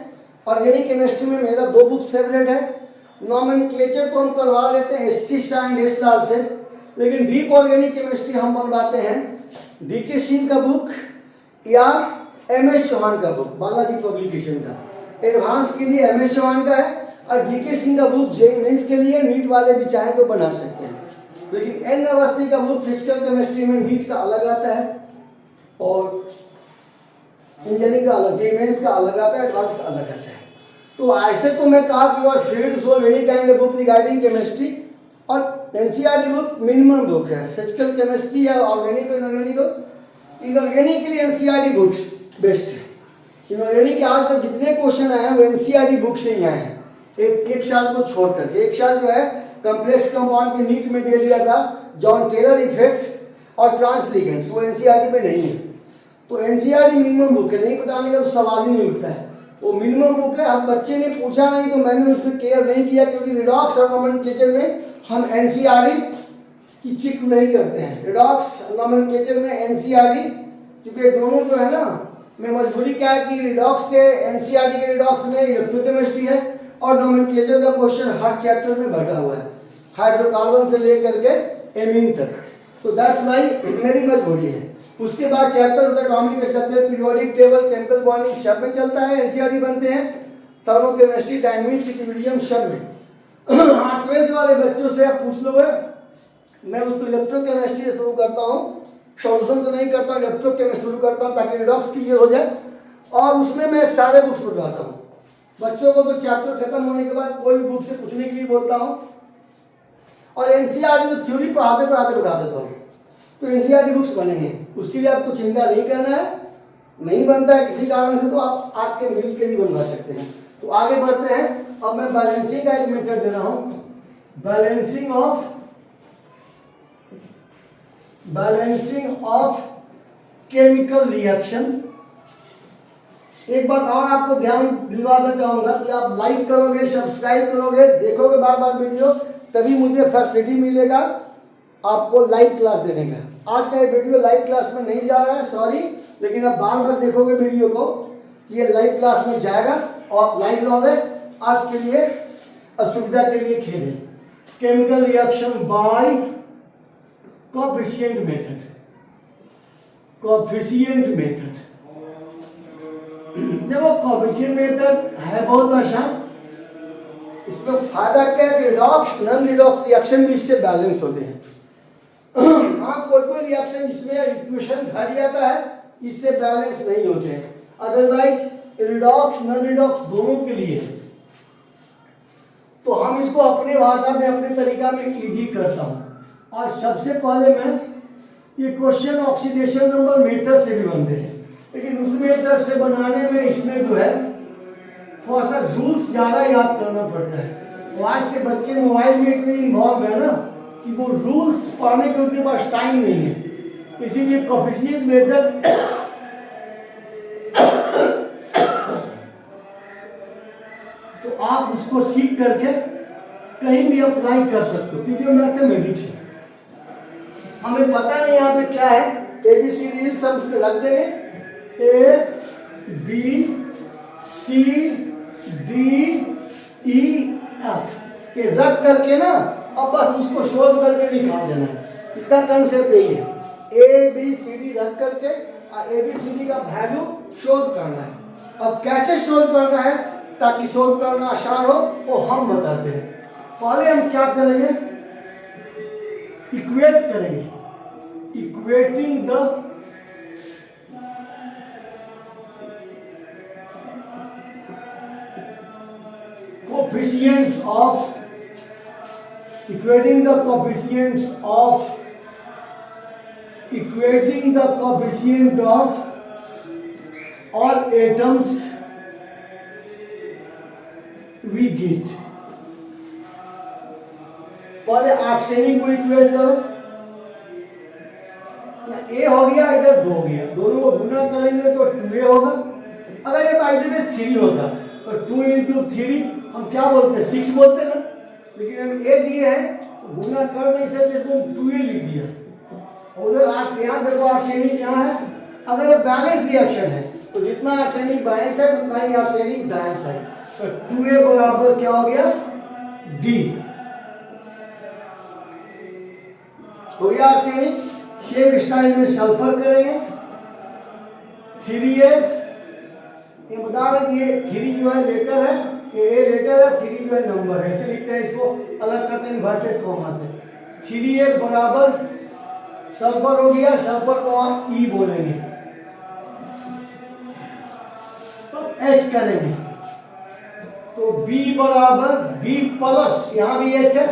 ऑर्गेनिक केमिस्ट्री में मेरा 2 बुक्स फेवरेट है। नोमेनक्लेचर को हम करवा लेते हैं एससी शाह एंड एस लाल से, लेकिन डीप ऑर्गेनिक केमिस्ट्री हम बनवाते हैं डीके सिंह का बुक या एमएस चौहान का बुक, बालाजी पब्लिकेशन का। एडवांस के लिए एमएस चौहान का है, और डीके सिंह का बुक जेईई मेंस के लिए नीट वाले भी चाहे तो बना सकते हैं। लेकिन एन अवस्थी का बुक फिजिकल केमिस्ट्री में नीट का अलग आता है, और इंजीनियरिंग का अलग, जेईई मेंस का अलग आता है, एडवांस का अलग आता है। तो ऐसे तो मैं कहा कि और field solve any kind book regarding chemistry, और एनसीईआरटी बुक मिनिमम बुक है। फिजिकल केमिस्ट्री या ऑर्गेनिक और इनऑर्गेनिक के लिए एनसीईआरटी बुक्स बेस्ट है। इनऑर्गेनिक के आज तक जितने क्वेश्चन आए हैं वो एनसीईआरटी बुक से ही आए हैं, एक साल को छोड़कर। एक साल जो है कम्प्लेक्स कंपाउंड के नीट में दे दिया था, जॉन टेलर इफेक्ट और ट्रांसलिगेंट्स, वो एनसीईआरटी में नहीं है। तो एनसीईआरटी मिनिमम बुक है, नहीं बताने का तो सवाल ही नहीं उठता है। वो मिनिमम बुक है। अब बच्चे ने पूछा नहीं तो मैंने उस पर केयर नहीं किया, क्योंकि रिडॉक्स और नोमेनक्लेचर में हम एनसीईआरटी की चिक नहीं करते हैं। रिडॉक्स नोमेनक्लेचर में एनसीईआरटी, क्योंकि दोनों जो है ना, मैं मजबूरी क्या है कि रिडॉक्स के एनसीईआरटी के रिडॉक्स में इलेक्ट्रोकेमिस्ट्री है, और नोमेनक्लेचर का क्वेश्चन हर चैप्टर में बैठा हुआ है, हाइड्रोकार्बन से लेकर के एमीन तक। तो दैट्स वाई मेरी मजबूरी है। उसके बाद चैप्टर होता है atomic structure, periodic table, chemical bonding, सब में चलता है, एनसीईआरटी बनते हैं। थर्मोकेमिस्ट्री, डायनेमिक्स, इक्विलिब्रियम, सब में। 12th वाले बच्चों से आप पूछ लो, मैं उसको इलेक्ट्रोकेमिस्ट्री से शुरू करता हूँ, सॉल्यूशन से नहीं करता हूँ, इलेक्ट्रोकेमिस्ट्री शुरू करता हूँ ताकि रिडॉक्स क्लियर हो जाए, और उसमें मैं सारे बुक्स पढ़वाता हूँ बच्चों को। तो चैप्टर खत्म होने के बाद कोई भी बुक से पूछने के लिए बोलता हूँ, और एनसीईआरटी तो थ्योरी पढ़ाते पढ़ाते बता देता हूँ। तो एनसीईआरटी बुक्स बनेंगे, उसके लिए आपको चिंता नहीं करना है। नहीं बनता है किसी कारण से तो आप आके मिल के भी बनवा सकते हैं। तो आगे बढ़ते हैं। अब मैं बैलेंसिंग का एक मेथड दे रहा हूं, बैलेंसिंग ऑफ केमिकल रिएक्शन। एक बात और आपको ध्यान दिलवाना चाहूंगा कि आप लाइक करोगे, सब्सक्राइब करोगे, देखोगे बार बार वीडियो, तभी मुझे फैसिलिटी मिलेगा आपको लाइव क्लास देने का। आज का ये वीडियो लाइव क्लास में नहीं जा रहा है, सॉरी, लेकिन आप बार बार देखोगे वीडियो को, ये लाइव क्लास में जाएगा और आप लाइव रहोगे। आज के लिए असुविधा के लिए खेद है। Chemical reaction by coefficient method. देखो कोएफिशिएंट मेथड है बहुत आसान। इसमें फायदा क्या है, रिडॉक्स नॉन रिडॉक्स रिएक्शन भी इससे बैलेंस होते हैं। हाँ, कोई रिएक्शन जिसमें इक्वेशन घट जाता है, इससे बैलेंस नहीं होते हैं। अदरवाइज रिडॉक्स नॉन रिडॉक्स दोनों के लिए। तो हम इसको अपने भाषा में अपने तरीका में इजी करता हूं। और सबसे पहले मैं ये क्वेश्चन ऑक्सीडेशन नंबर मेथड से भी बनते हैं, लेकिन उस मेथड से बनाने में इसमें जो है थोड़ा सा रूल्स ज़्यादा याद करना पड़ता है। तो आज के बच्चे मोबाइल में इतने इन्वॉल्व है ना कि वो रूल्स पढ़ने के उनके पास टाइम नहीं है। इसीलिए कोएफिशिएंट मेथड तो आप उसको सीख करके कहीं भी अप्लाई कर सकते हो, क्योंकि मैथमेटिक्स है। हमें पता नहीं यहाँ पे क्या है, ABCD सब रख देंगे, ABCDEF ये रख करके ना अब बस उसको सोल्व करके निकाल देना है। इसका कंसेप्ट यही है, ABCD रख करके ABCD का वैल्यू सोल्व करना है। अब कैसे सोल्व करना है ताकि सोल्व करना आसान हो वो हम बताते हैं। पहले हम क्या करेंगे, इक्वेट करेंगे, equating the coefficients of all atoms we get। पहले आर्सेनिक को इक्वेट करो, ए हो गया, इधर 2 हो गया, दोनों को गुना करेंगे तो 2A होगा। अगर ये बाई द वे 3 होता तो 2 × 3 हम क्या बोलते हैं, 6 बोलते हैं ना, लेकिन हम A दिए हैं तो गुना कर नहीं सकते, इसको 2A लिख दिया। उधर आप ध्यान देखो, आर्सेनिक यहाँ है। अगर ये बैलेंस रिएक्शन है तो जितना आर्सेनिक बायस है उतना ही आर्सेनिक डायस है, तो 2A बराबर क्या हो गया, D हो गया आर्सेनिक। सेम स्टाइल में सल्फर करेंगे, 3A। ये बता रहे कि ये 3 जो है लेटर है, ये A लेटर है, 3 जो है नंबर है, ऐसे लिखते हैं, इसको अलग करते हैं इन्वर्टेड कॉमा से। 3A बराबर सल्फर हो गया, सल्फर को आप E बोलेंगे, तो H करेंगे, तो B बराबर B प्लस, यहाँ भी H है,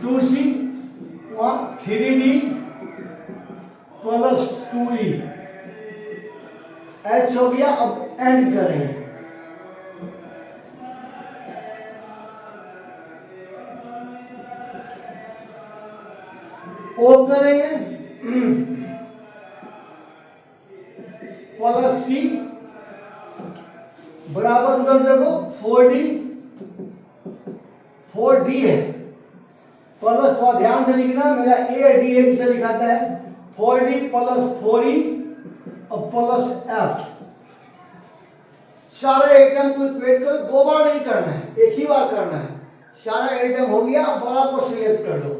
2C 3D plus 2E H हो गया। अब एंड करेंगे, O करेंगे प्लस C बराबर, उधर देखो 4D है, प्लस को ध्यान से लिखना, मेरा A D है जिसे लिखाता है, 4D प्लस 4E और प्लस F। सारे एटम को इक्वेट करो, 2 बार नहीं करना है, एक ही बार करना है। सारा एटम हो गया, बड़ा को सिलेक्ट कर लो।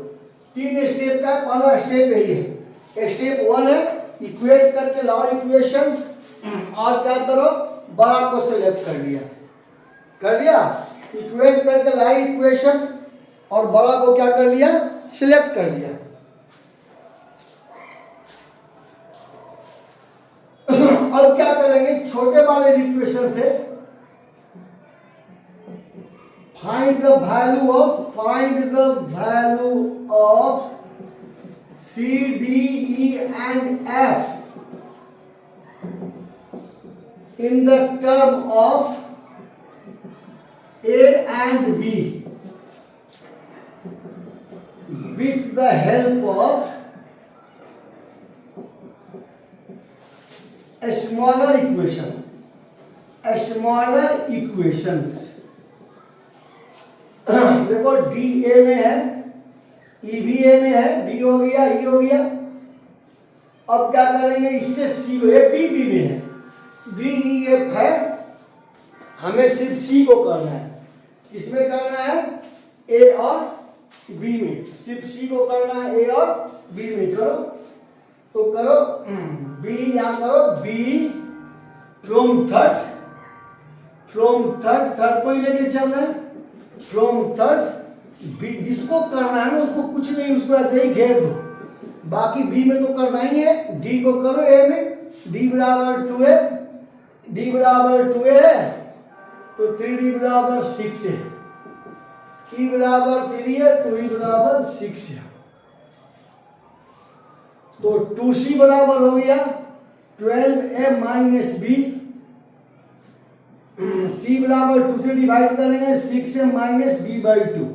3 स्टेप का, पहला स्टेप यही है। स्टेप 1 है इक्वेट करके लाओ इक्वेशन, और क्या करो, बड़ा को सिलेक्ट कर लिया, इक्वेट करके लाई इक्वेशन और बड़ा को क्या कर लिया, सिलेक्ट कर लिया। अब क्या करेंगे, छोटे वाले इक्वेशन से find the value of C D E and F in the term of A and B with the help of a smaller equations. देखो डी ए में है, ई भी ए में है, डी हो गया, ई हो गया। अब क्या करेंगे, इससे सी ए बी बी में है, डी ई एफ है, हमें सिर्फ सी को करना है। किसमें करना है, ए और बी में, सिर्फ सी को करना है, ए और बी में। करो तो करो, बी यहां करो, बी फ्रॉम थर्ड को ही लेके चल रहे हैं, फ्रॉम थर्ड बी। जिसको करना है ना उसको कुछ नहीं, उसको ऐसे ही घेर दो, बाकी बी में तो करना ही है। डी को करो ए में, डी बराबर 2a, डी बराबर 2a है तो 3d बराबर 6 है, ई बराबर 3 है, 2e बराबर 6 है। तो 2c बराबर हो गया 12a माइनस बी, सी बराबर 2 से डिवाइड करेंगे 6 माइनस बी बाई 2,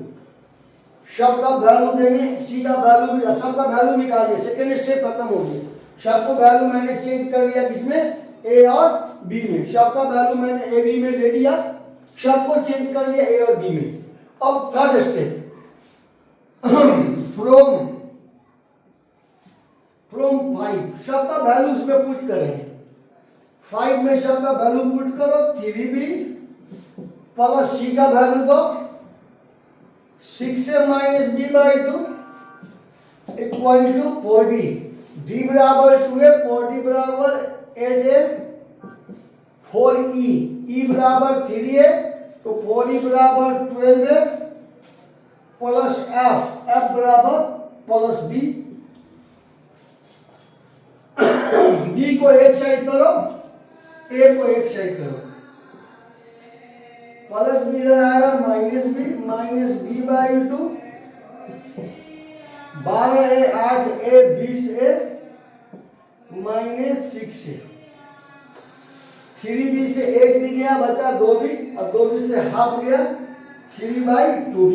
सब का वैल्यू देंगे, सी का वैल्यू भी, सब का वैल्यू निकालिए, सेकेंड स्टेप खत्म हो गया। सब को वैल्यू मैंने चेंज कर लिया, किसमें, ए और बी में। सब का वैल्यू मैंने ए बी में दे दिया, सबको चेंज कर लिया ए और बी में। अब थर्ड स्टेप, फ्रॉम 5 सब का वैल्यू इसमें पुट करेंगे। 5 में सब का वैल्यू पुट करो, 3b प्लस सी का वैल्यू दो, 6 से minus B by 2 equal to 4d, D बराबर 2a, 4d बराबर 8a, 4e, e बराबर 3a तो 4e बराबर 12a प्लस f बराबर प्लस b। डी को एक साइड करो, ए को एक साइड करो, प्लस बी इधर आएगा minus B by 2, 12a 8a 20a minus 6a, 3b से 1 भी गया, बचा 2b और 2b से हाफ गया, 3 बाई 2b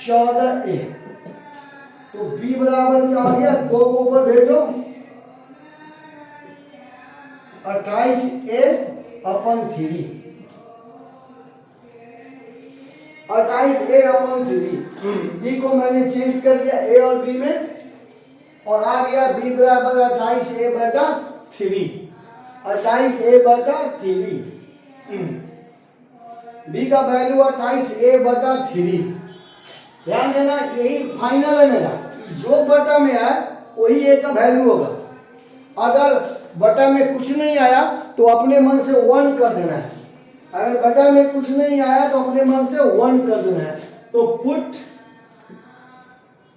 14a। तो b बराबर क्या हो गया, 2 को ऊपर भेजो, 28a अपन 3, 28a अपन 3। डी को मैंने चेंज कर दिया ए और बी में, और आ गया b बराबर 28a बटा 3, 28a बटा 3। बी का वैल्यू 28a बटा 3। ध्यान देना, यही फाइनल है मेरा, जो बटा में आया वही ए का वैल्यू होगा। अगर बटा में कुछ नहीं आया तो अपने मन से 1 कर देना है, अगर बटा में कुछ नहीं आया तो अपने मन से 1 कर देना है। तो पुट,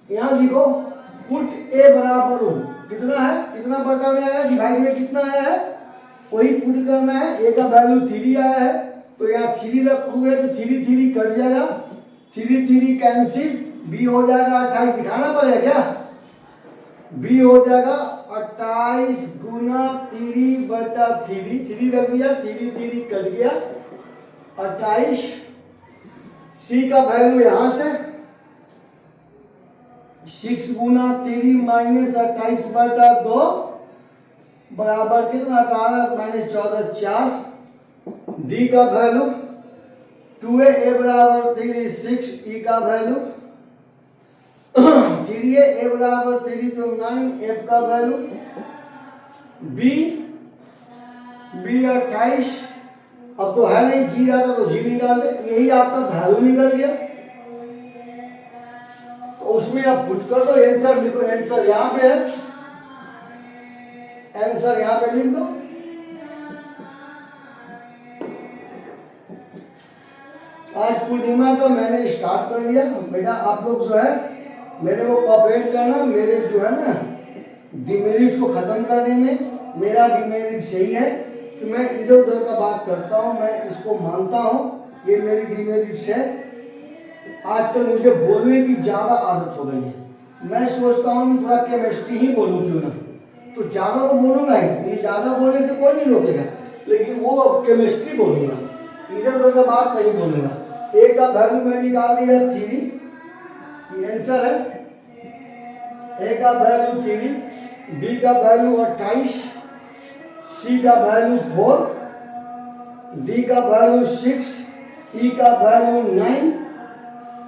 यहां लिखो, पुट ए बराबर हो, कितना है, कितना बटा में आया, डिवाइड में कितना आया है, वही पुट करना है। ए का वैल्यू 3 आया है तो यहाँ 3 रखोगे तो 3 3 कट जाएगा, 3 3 कैंसिल, बी हो जाएगा 28, दिखाना पड़ेगा क्या, बी हो जाएगा 28 गुना 3 बटा 3 रख दिया, 3 3 कट गया 28। सी का वैल्यू यहां से 6 गुना 3 माइनस 28 बटा 2 बराबर कितना, 18 माइनस 14 4। डी का वैल्यू 2a, ए बराबर 3 6, ई का वैल्यू 3a, ए बराबर 3 तो 9, एफ का वैल्यू बी 28। अब तो है नहीं, जी आता तो जी निकाल दे, यही आपका वैल्यू निकल गया। तो उसमें आप पुट कर दो, आंसर लिखो, आंसर यहां पे है, आंसर यहां पे लिख दो। आज पूर्णिमा का मैंने स्टार्ट कर लिया बेटा, आप लोग जो है मेरे को कोऑपरेट करना, मेरे जो है ना डिमेरिट्स को खत्म करने में। मेरा डिमेरिट सही है कि मैं इधर उधर का बात करता हूँ, मैं इसको मानता हूँ, ये मेरी डिमेरिट्स है। आजकल मुझे बोलने की ज़्यादा आदत हो गई है, मैं सोचता हूँ कि थोड़ा केमिस्ट्री ही बोलूँ क्यों ना, तो ज़्यादा तो बोलूँगा ही, मुझे ज़्यादा बोलने से कोई नहीं रोकेगा, लेकिन वो केमिस्ट्री बोलूँगा। इधर उधर का बात नहीं बोलूंगा। ए का वैल्यू मैं निकाल लिया 3, ये आंसर है। ए का वैल्यू 3, बी का वैल्यू 28, सी का वैल्यू 4, डी का वैल्यू 6, ई का वैल्यू 9,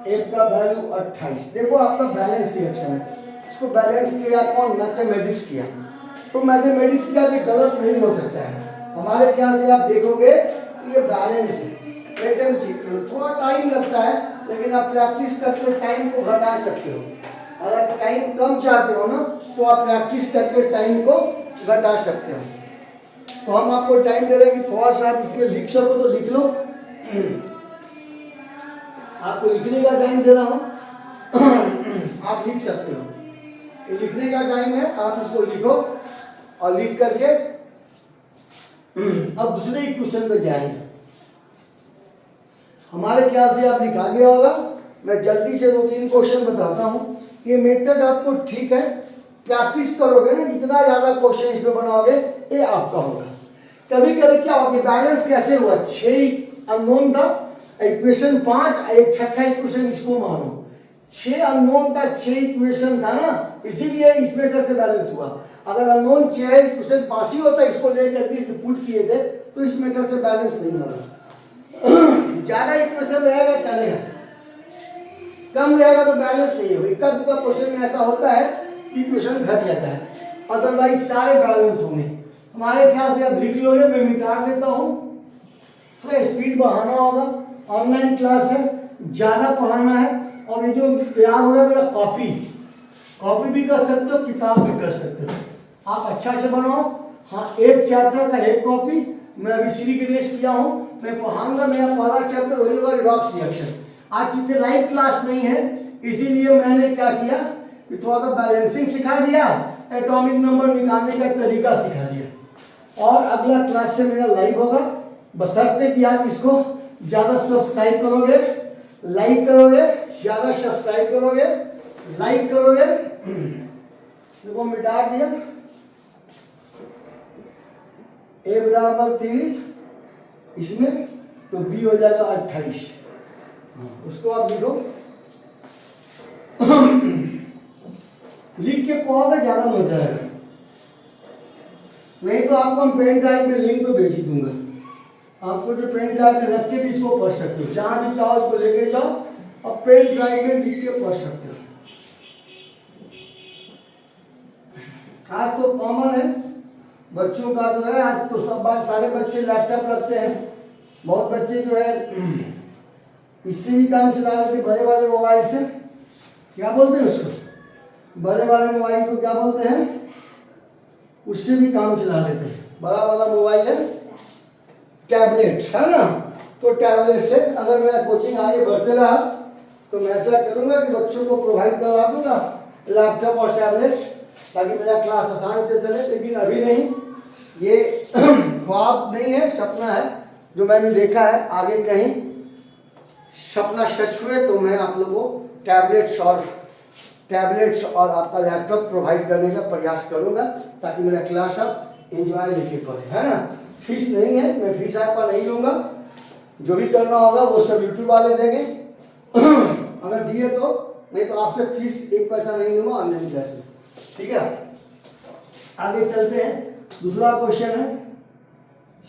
एफ का वैल्यू 28। देखो आपका बैलेंस रिएक्शन है। इसको बैलेंस किया कौन? मैथमेटिक्स किया। तो मैथमेटिक्स का भी गलत नहीं हो सकता है। हमारे ख्याल से आप देखोगे ये बैलेंस है। एटम चेक करो, थोड़ा टाइम लगता है, लेकिन आप प्रैक्टिस करके टाइम को घटा सकते हो। अगर टाइम कम चाहते हो ना, तो आप प्रैक्टिस करके टाइम को घटा सकते हो। तो हम आपको टाइम दे रहे हैं कि थोड़ा सा आप इसमें लिख सको तो लिख लो। आपको लिखने का टाइम दे रहा हूं, आप लिख सकते हो। ये लिखने का टाइम है, आप इसको लिखो और लिख करके अब दूसरे क्वेश्चन पे जाएंगे। हमारे ख्याल से आप लिखा गया होगा। मैं जल्दी से 2-3 क्वेश्चन बताता हूँ। ये मेथड आपको ठीक है, प्रैक्टिस करोगे ना, जितना ज्यादा क्वेश्चन इसमें बनाओगे ये आपका होगा। कभी कभी क्या होगा, बैलेंस कैसे हुआ? 6 अननोन था, इक्वेशन 5, एक छठा इक्वेशन इसको मानो। 6 अननोन था, 6 इक्वेशन था ना, इसीलिए इस मेथड से बैलेंस हुआ। अगर अननोन 6 इक्वेशन 5 ही होता, इसको लेकर के पुट किए थे, तो इस मेथड से बैलेंस नहीं होगा। ज्यादा इक्वेशन रहेगा चलेगा, कम रहेगा तो बैलेंस नहीं होगा। इक्का दुक्का क्वेश्चन में ऐसा होता है कि इक्वेशन घट जाता है, अदरवाइज सारे बैलेंस होंगे। हमारे ख्याल से अब लिख लो, मैं मिटा देता हूँ। थोड़ा स्पीड बढ़ाना होगा, ऑनलाइन क्लास है, ज्यादा पढ़ाना है। और ये जो तैयार हो रहा है मेरा कॉपी भी कर सकते हो, किताब भी कर सकते हो। आप अच्छा से बनाओ। हाँ, एक चैप्टर का एक कॉपी मैं अभी श्री गणेश किया हूँ, मैं पढ़ाऊंगा। मेरा पहला चैप्टर वही होगा, रिडॉक्स रिएक्शन। आज चूंकि लाइव क्लास नहीं है, इसीलिए मैंने क्या किया कि थोड़ा सा बैलेंसिंग सिखा दिया, एटॉमिक नंबर निकालने का तरीका सिखा दिया। और अगला क्लास से मेरा लाइव होगा, बशर्ते कि आप इसको ज़्यादा सब्सक्राइब करोगे, लाइक करोगे, ज़्यादा सब्सक्राइब करोगे, लाइक करोगे। देखो मिटा दिया, ए बराबर 3 इसमें, तो बी हो जाएगा 28। उसको आप लिखो। लिख के पढ़ोगे ज्यादा मजा आएगा, नहीं तो आपको हम पेन ड्राइव में लिंक तो भेज ही दूंगा। आपको जो पेन ड्राइव में रख के भी इसको पढ़ सकते हो, जहां भी चाहो इसको लेके जाओ और पेन ड्राइव में लिख के पढ़ सकते हो। आज तो कॉमन है बच्चों का जो है, आज तो सब बात सारे बच्चे लैपटॉप रखते हैं। बहुत बच्चे जो है इससे भी काम चला लेते, बड़े वाले मोबाइल से। क्या बोलते हैं उसको? बड़े वाले मोबाइल को क्या बोलते हैं? उससे भी काम चला लेते हैं। बड़ा वाला मोबाइल है टैबलेट, है ना? तो टैबलेट से अगर मेरा कोचिंग आगे बढ़ते रहा तो मैं ऐसा करूंगा कि बच्चों को प्रोवाइड करवा दूंगा लैपटॉप और टैबलेट, ताकि मेरा क्लास आसान से चले। लेकिन अभी नहीं, ये ख्वाब नहीं है, सपना है जो मैंने देखा है। आगे कहीं सपना सच हुए तो मैं आप लोगों को टैबलेट्स और आपका लैपटॉप प्रोवाइड करने का प्रयास करूंगा, ताकि मेरा क्लास आप एंजॉय लेके पढ़े, है ना? फीस नहीं है, मैं फीस आपका नहीं लूँगा। जो भी करना होगा वो सब यूट्यूब वाले देंगे अगर दिए तो, नहीं तो आपसे फीस 1 पैसा नहीं लूँगा ऑनलाइन क्लास में। ठीक है, आगे चलते हैं। दूसरा क्वेश्चन है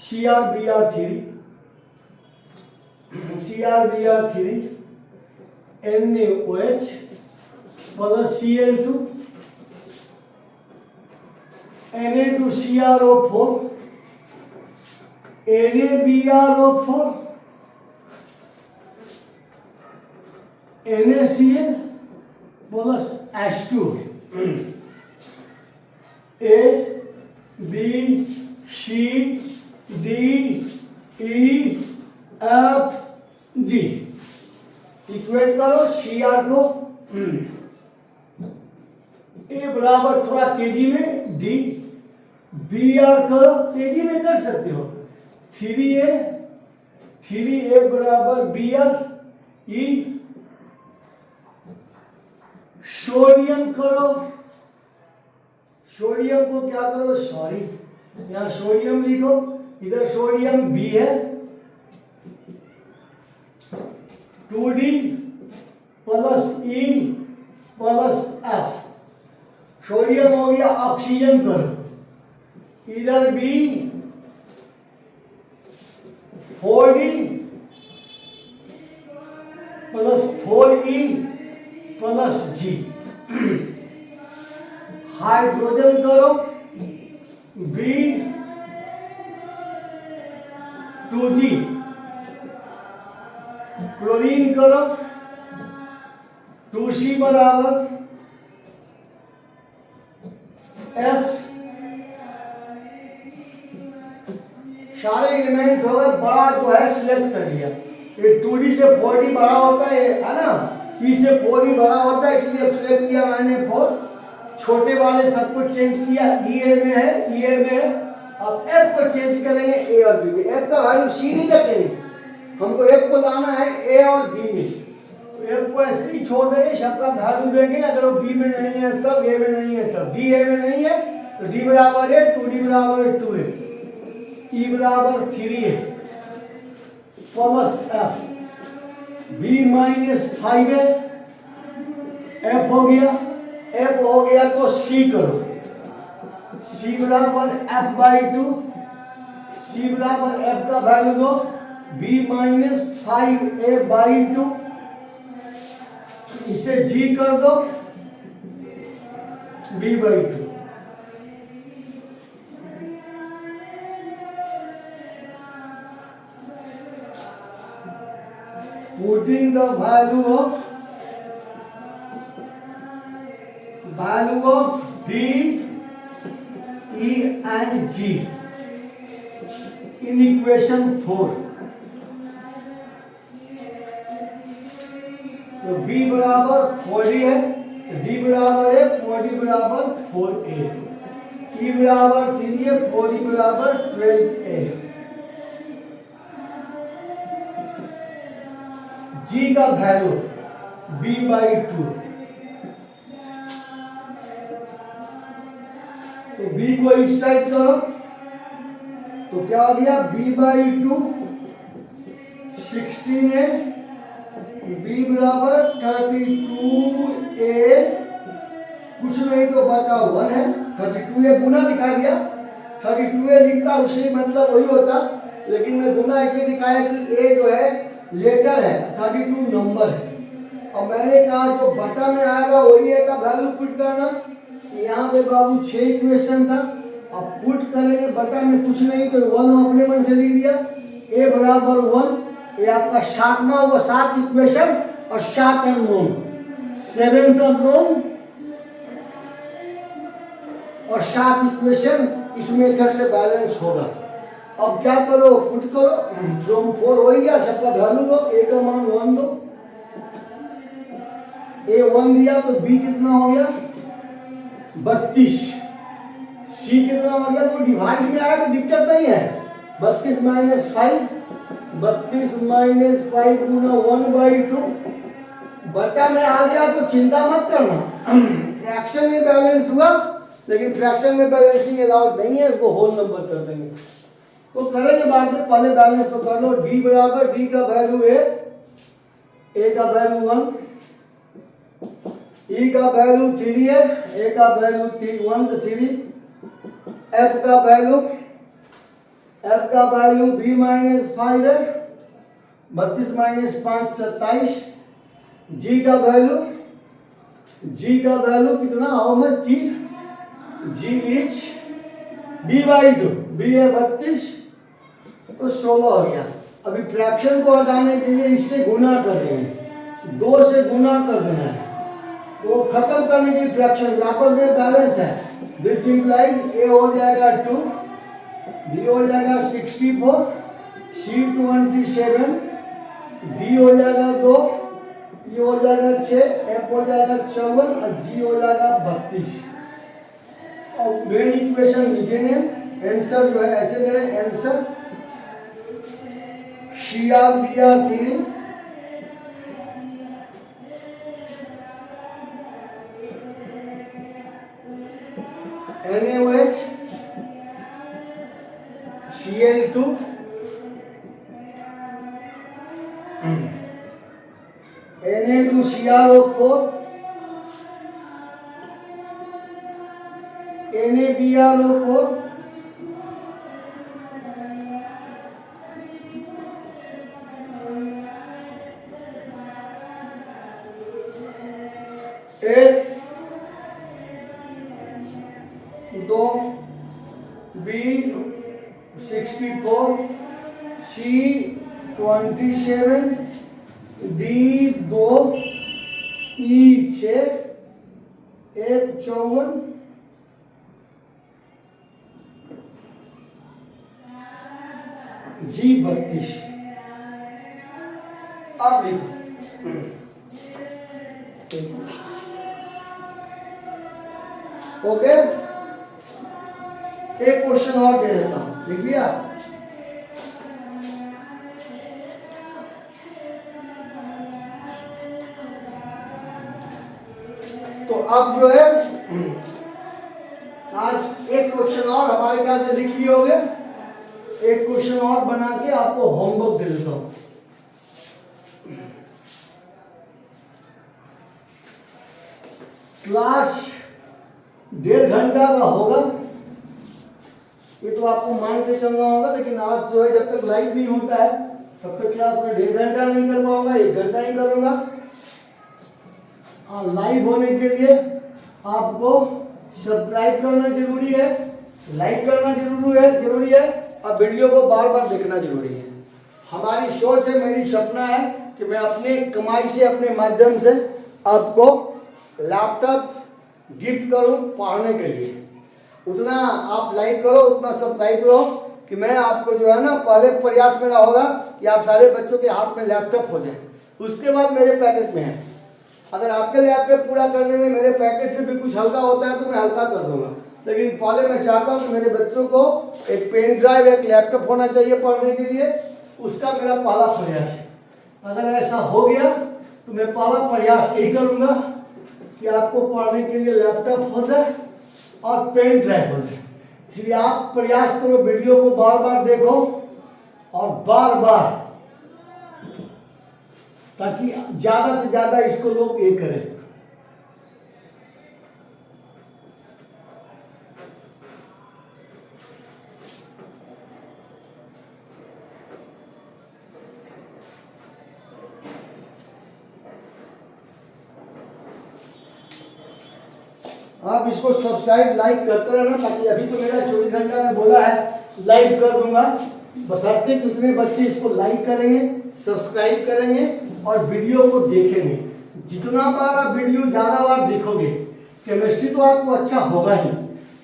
CrBr3 NaOH plus Cl2 Na2CrO4 NaBrO4 NaCl plus H2 A B C D E F G। Equate करो Cr को, ए बराबर थोड़ा तेजी में D, Br करो, तेजी में कर सकते हो 3A बराबर Br E। सोडियम करो, सोडियम को क्या करो, सॉरी यहाँ सोडियम लिखो, इधर सोडियम B है, 2D plus E plus F। Sodium हो गया ऑक्सीजन करो, इधर भी 4D plus 4E plus G। Hydrogen करो B 2G, क्लोरीन करो 2C बराबर F। सारे एलिमेंट हो गए, बड़ा जो है सिलेक्ट कर लिया। ये 2D से 4D बड़ा होता है ना, E से 4D बड़ा होता है, इसलिए सिलेक्ट किया मैंने 4। छोटे वाले सबको चेंज किया, EA में है, EA में है। अब F को चेंज करेंगे A और B में। F का वैल्यू C नहीं रखेंगे, हमको F को लाना है A और B में। तो F को ऐसे ही छोड़ देंगे, सबका वैल्यू देंगे। अगर वो B में नहीं है तब, A में नहीं है तब, D A में नहीं है तो D बराबर है 2D बराबर 2 है, E बराबर 3 है प्लस F, B माइनस 5 है, F हो गया। F हो गया तो C करो, C बराबर F बाई 2, C बराबर F का वैल्यू दो B माइनस 5A बाई 2, इसे G कर दो B by 2। Putting the value of D, E and G in equation 4। तो B बराबर 4D है, D बराबर है 4D बराबर 4A, E बराबर 3 है, 4D बराबर 12A। G का वैल्यू B बाई 2, तो B को इस साइड करो तो क्या हो गया B बाई 2 16 है, B बराबर 32A, कुछ नहीं तो बटा 1 है। 32A गुना दिखा दिया, 32A लिखता उससे मतलब वही होता, लेकिन मैं गुना इसलिए दिखाया कि A जो है लेटर है, 32 नंबर है। और मैंने कहा जो बटा में आएगा वही A का वैल्यू पुट करना। यहाँ पे बाबू 6 इक्वेशन था, अब पुट करेंगे बटा में कुछ नहीं तो 1 हम अपने मन से लिख दिया, A बराबर 1। ये आपका 7वां हुआ, 7 इक्वेशन और 7 अननोन, 7th अननोन और 7 इक्वेशन इस मेथड से बैलेंस होगा। अब क्या करो, पुट करो, जो 4 हो गया, सबका वैल्यू दो, A का मान 1 दो, A 1 दिया तो B कितना हो गया 32, C कितना हो गया, तो डिवाइड में आया तो दिक्कत नहीं है, 32 माइनस 5, 32 माइनस 5 गुना 1 बाई 2, बटा में आ गया तो चिंता मत करना, फ्रैक्शन में बैलेंस हुआ, लेकिन फ्रैक्शन में बैलेंसिंग अलाउड नहीं है, उसको होल नंबर कर देंगे। तो करेंगे बाद में, पहले बैलेंस तो कर लो। D बराबर, D का वैल्यू है, A का वैल्यू 1, E का वैल्यू 3 है, A का वैल्यू 1 तो 3, F का वैल्यू B माइनस 5 है, 32 माइनस 5 27, G का वैल्यू कितना, how much G is B by 2, B है 32 तो 16 हो गया। अभी फ्रैक्शन को हटाने के लिए इससे गुना कर देंगे, 2 से गुना कर देना है, वो खत्म करने की फ्रैक्शन आपस में बैलेंस है। दिस इंप्लाइज A हो जाएगा 2, B हो जाएगा 64, C 27, D हो जाएगा 2, E हो जाएगा 6, F हो जाएगा 54 और G हो जाएगा 32। और मेन इक्वेशन लिखेंगे, आंसर जो है ऐसे दे रहे हैं, answer CR3 NaOH Cl2 CrO4, NaBrO4, एक दो B64, C27, D2, E6, F54, G32। अब लिखो ओके। एक क्वेश्चन और दे देता हूं, लिख लिया? तो अब जो है आज एक क्वेश्चन और हमारे ख्याल से लिख लिए होंगे। एक क्वेश्चन और बना के आपको होमवर्क दे देता हूं। क्लास 1.5 घंटा का होगा, ये तो आपको मान के चलना होगा। लेकिन आज जो है जब तक लाइव नहीं होता है तब तक क्लास में 1.5 घंटा नहीं कर पाऊंगा, 1 घंटा ही करूंगा। लाइव होने के लिए आपको सब्सक्राइब करना जरूरी है, लाइक करना जरूरी है और वीडियो को बार बार देखना जरूरी है। हमारी सोच है, मेरी सपना है कि मैं अपने कमाई से, अपने माध्यम से आपको लैपटॉप गिफ्ट करूं पढ़ने के लिए। उतना आप लाइक करो, उतना सब्सक्राइब करो कि मैं आपको जो है ना, पहले प्रयास मेरा होगा कि आप सारे बच्चों के हाथ में लैपटॉप हो जाए, उसके बाद मेरे पैकेट में है। अगर आपके लैपटॉप पूरा करने में मेरे पैकेट से भी कुछ हल्का होता है तो मैं हल्का कर दूंगा, लेकिन पहले मैं चाहता हूँ कि मेरे बच्चों को एक पेन ड्राइव, एक लैपटॉप होना चाहिए पढ़ने के लिए। उसका मेरा पहला प्रयास है। अगर ऐसा हो गया तो मैं पहला प्रयास यही करूँगा कि आपको पढ़ने के लिए लैपटॉप हो जाए और पेन ड्राइव हो जाए। इसलिए आप प्रयास करो, वीडियो को बार बार देखो और बार बार, ताकि ज्यादा से ज्यादा इसको लोग ये करें। आप इसको सब्सक्राइब, लाइक करते रहना, ताकि अभी तो मेरा 24 घंटा में बोला है लाइव कर दूंगा, बशर्ते कि उतने बच्चे इसको लाइक करेंगे, सब्सक्राइब करेंगे और वीडियो को देखेंगे। जितना बार आप वीडियो ज़्यादा बार देखोगे, केमिस्ट्री तो आपको अच्छा होगा ही,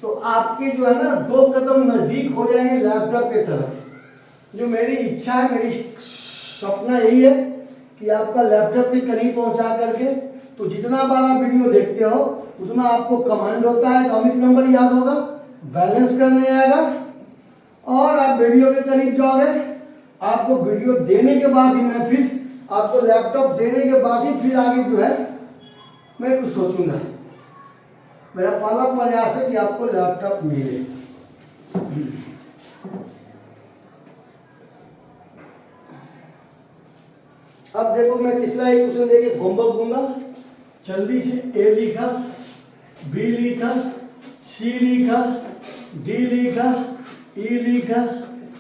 तो आपके जो है ना 2 कदम नज़दीक हो जाएंगे लैपटॉप की तरफ। जो मेरी इच्छा है, मेरी सपना यही है कि आपका लैपटॉप के करीब पहुंचा करके, तो जितना बार आप वीडियो देखते हो उतना आपको कमांड होता है, एटॉमिक नंबर याद होगा, बैलेंस करने आएगा और आप वीडियो के करीब जाओगे। आपको वीडियो देने के बाद ही मैं फिर आपको लैपटॉप देने के बाद ही फिर आगे जो है मैं कुछ सोचूंगा। मेरा पहला प्रयास है कि आपको लैपटॉप मिले। अब देखो, मैं तीसरा एक क्वेश्चन देके होमवर्क दूंगा। जल्दी से ए लिखा, बी लिखा, सी लिखा, डी लिखा, ई लिखा,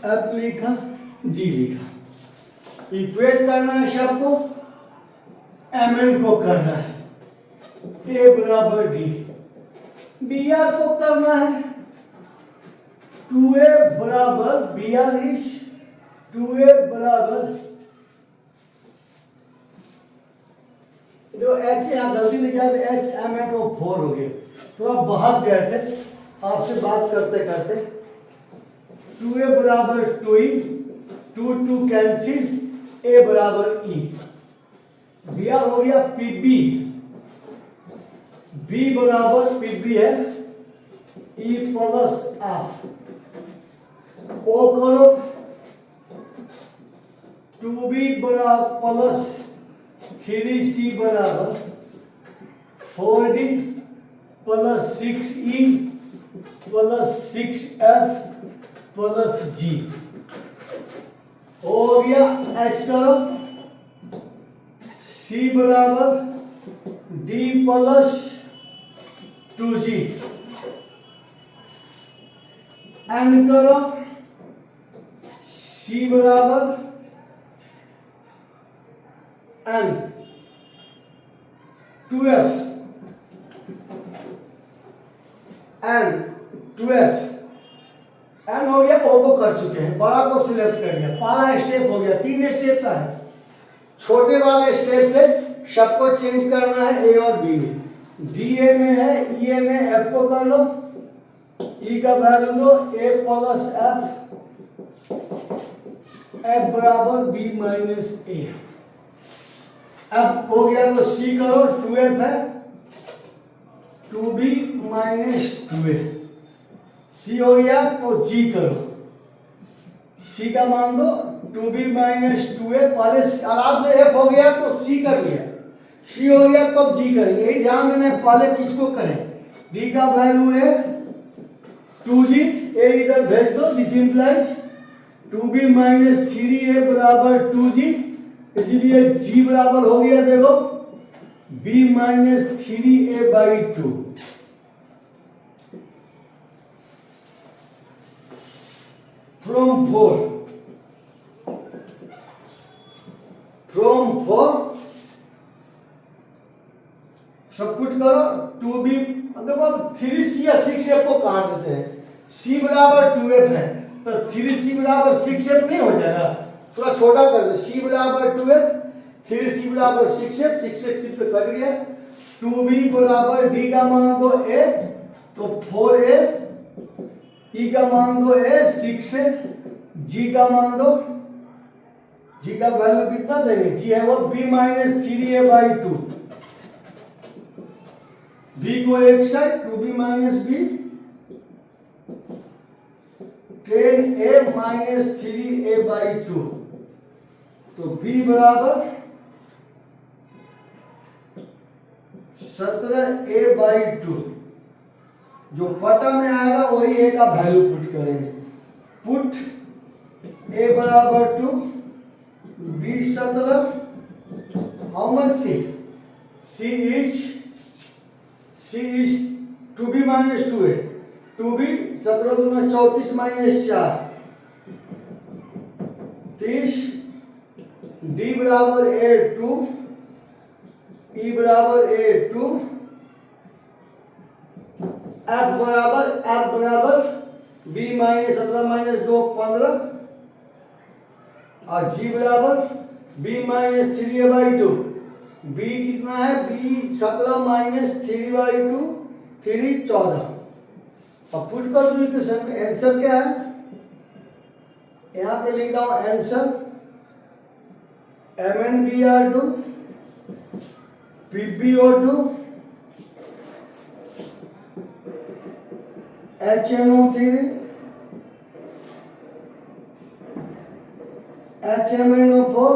एफ लिखा, जी लिखा। इक्वेट करना है सबको, एम को करना है, ए बराबर डी, बी आर को करना है 2a बराबर बी आर इज 2a बराबर, जो एच यहाँ गलती लिखा है, एच एम एन ओ 4 हो गए, थोड़ा भाग गए थे आपसे बात करते करते। 2a बराबर 2e, 2 कैंसिल, a बराबर e, बी आर हो गया पीबी, b बराबर पीबी है e प्लस एफ, ओ करो 2b बराबर प्लस 3c बराबर 4d plus 6e plus 6f plus g हो गया। h करो, c बराबर डी प्लस 2g एंड करो c बराबर n 2f n 2f n हो गया, ओ को कर चुके हैं, बड़ा को सिलेक्ट कर दिया, पहला स्टेप हो गया, 3 स्टेप का है। छोटे वाले स्टेप से सबको चेंज करना है ए और बी में। डी ए में है, ई ए में एफ को कर लो, ई का वैल्यू लो ए प्लस एफ, एफ बराबर बी माइनस ए। एफ हो गया तो सी करो, 2f है, 2b माइनस 2a। सी हो गया तो जी करो, सी का मान दो 2b माइनस 2a, पहले आराम से एफ हो गया तो सी कर लिया, सी हो गया तो अब जी करेंगे। यही ध्यान देना, पहले किसको करें, डी का वैल्यू है 2g, ए इधर भेज दो, this implies 2b minus 3a बराबर 2g, इसीलिए g बराबर हो गया, देखो b minus 3a by 2। From 4 सब कुछ करो, 2b देखो 3c या 6f को काट देते हैं, c बराबर 2f है तो 3c बराबर 6f नहीं हो जाएगा, थोड़ा छोटा कर दे, c बराबर 2f, 3c बराबर 6f, 6 पे कट गया, 2b बराबर d का मान दो 8 तो 4a, e का मान दो a 6 है, g का मान दो, g का वैल्यू कितना देंगे, g है वो b minus 3a by 2, b को एक side 2b minus b, 10a minus 3a by 2, तो b बराबर 17a बाई 2। जो पटा में आएगा वही a का वैल्यू पुट करेंगे, पुट a बराबर 2, b 17, how much c is 2b minus 2 है, 2b 17 दूना 34 माइनस 4 30, d बराबर a 2, e बराबर a 2, f बराबर b माइनस 17 माइनस 2 15 और g बराबर b minus 3a by 2। b कितना है, b 17 माइनस 3 बाई 2, 3 14। अब पुट कर दो इक्वेशन में, आंसर क्या है, यहाँ पे लिख रहा हूँ answer MnBr2 PbO2 HNO3 HMnO4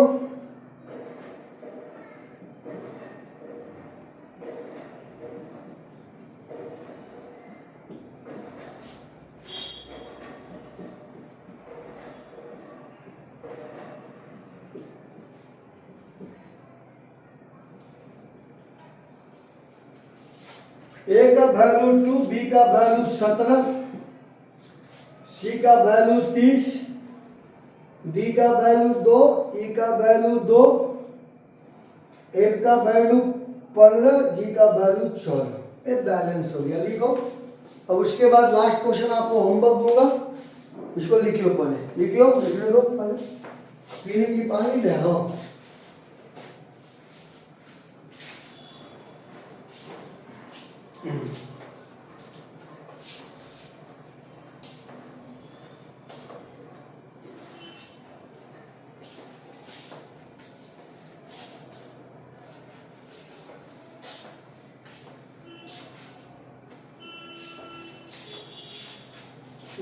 ए का वैल्यू 2, बी का वैल्यू 17, सी का वैल्यू 30, डी का वैल्यू 2, ई का वैल्यू 2, एफ का वैल्यू 15, जी का वैल्यू 14। ये बैलेंस हो गया, लिखो। अब उसके बाद लास्ट क्वेश्चन आपको होमवर्क दूंगा, इसको लिख लो, पहले लिख लो पहले, पीने की पानी ले आओ।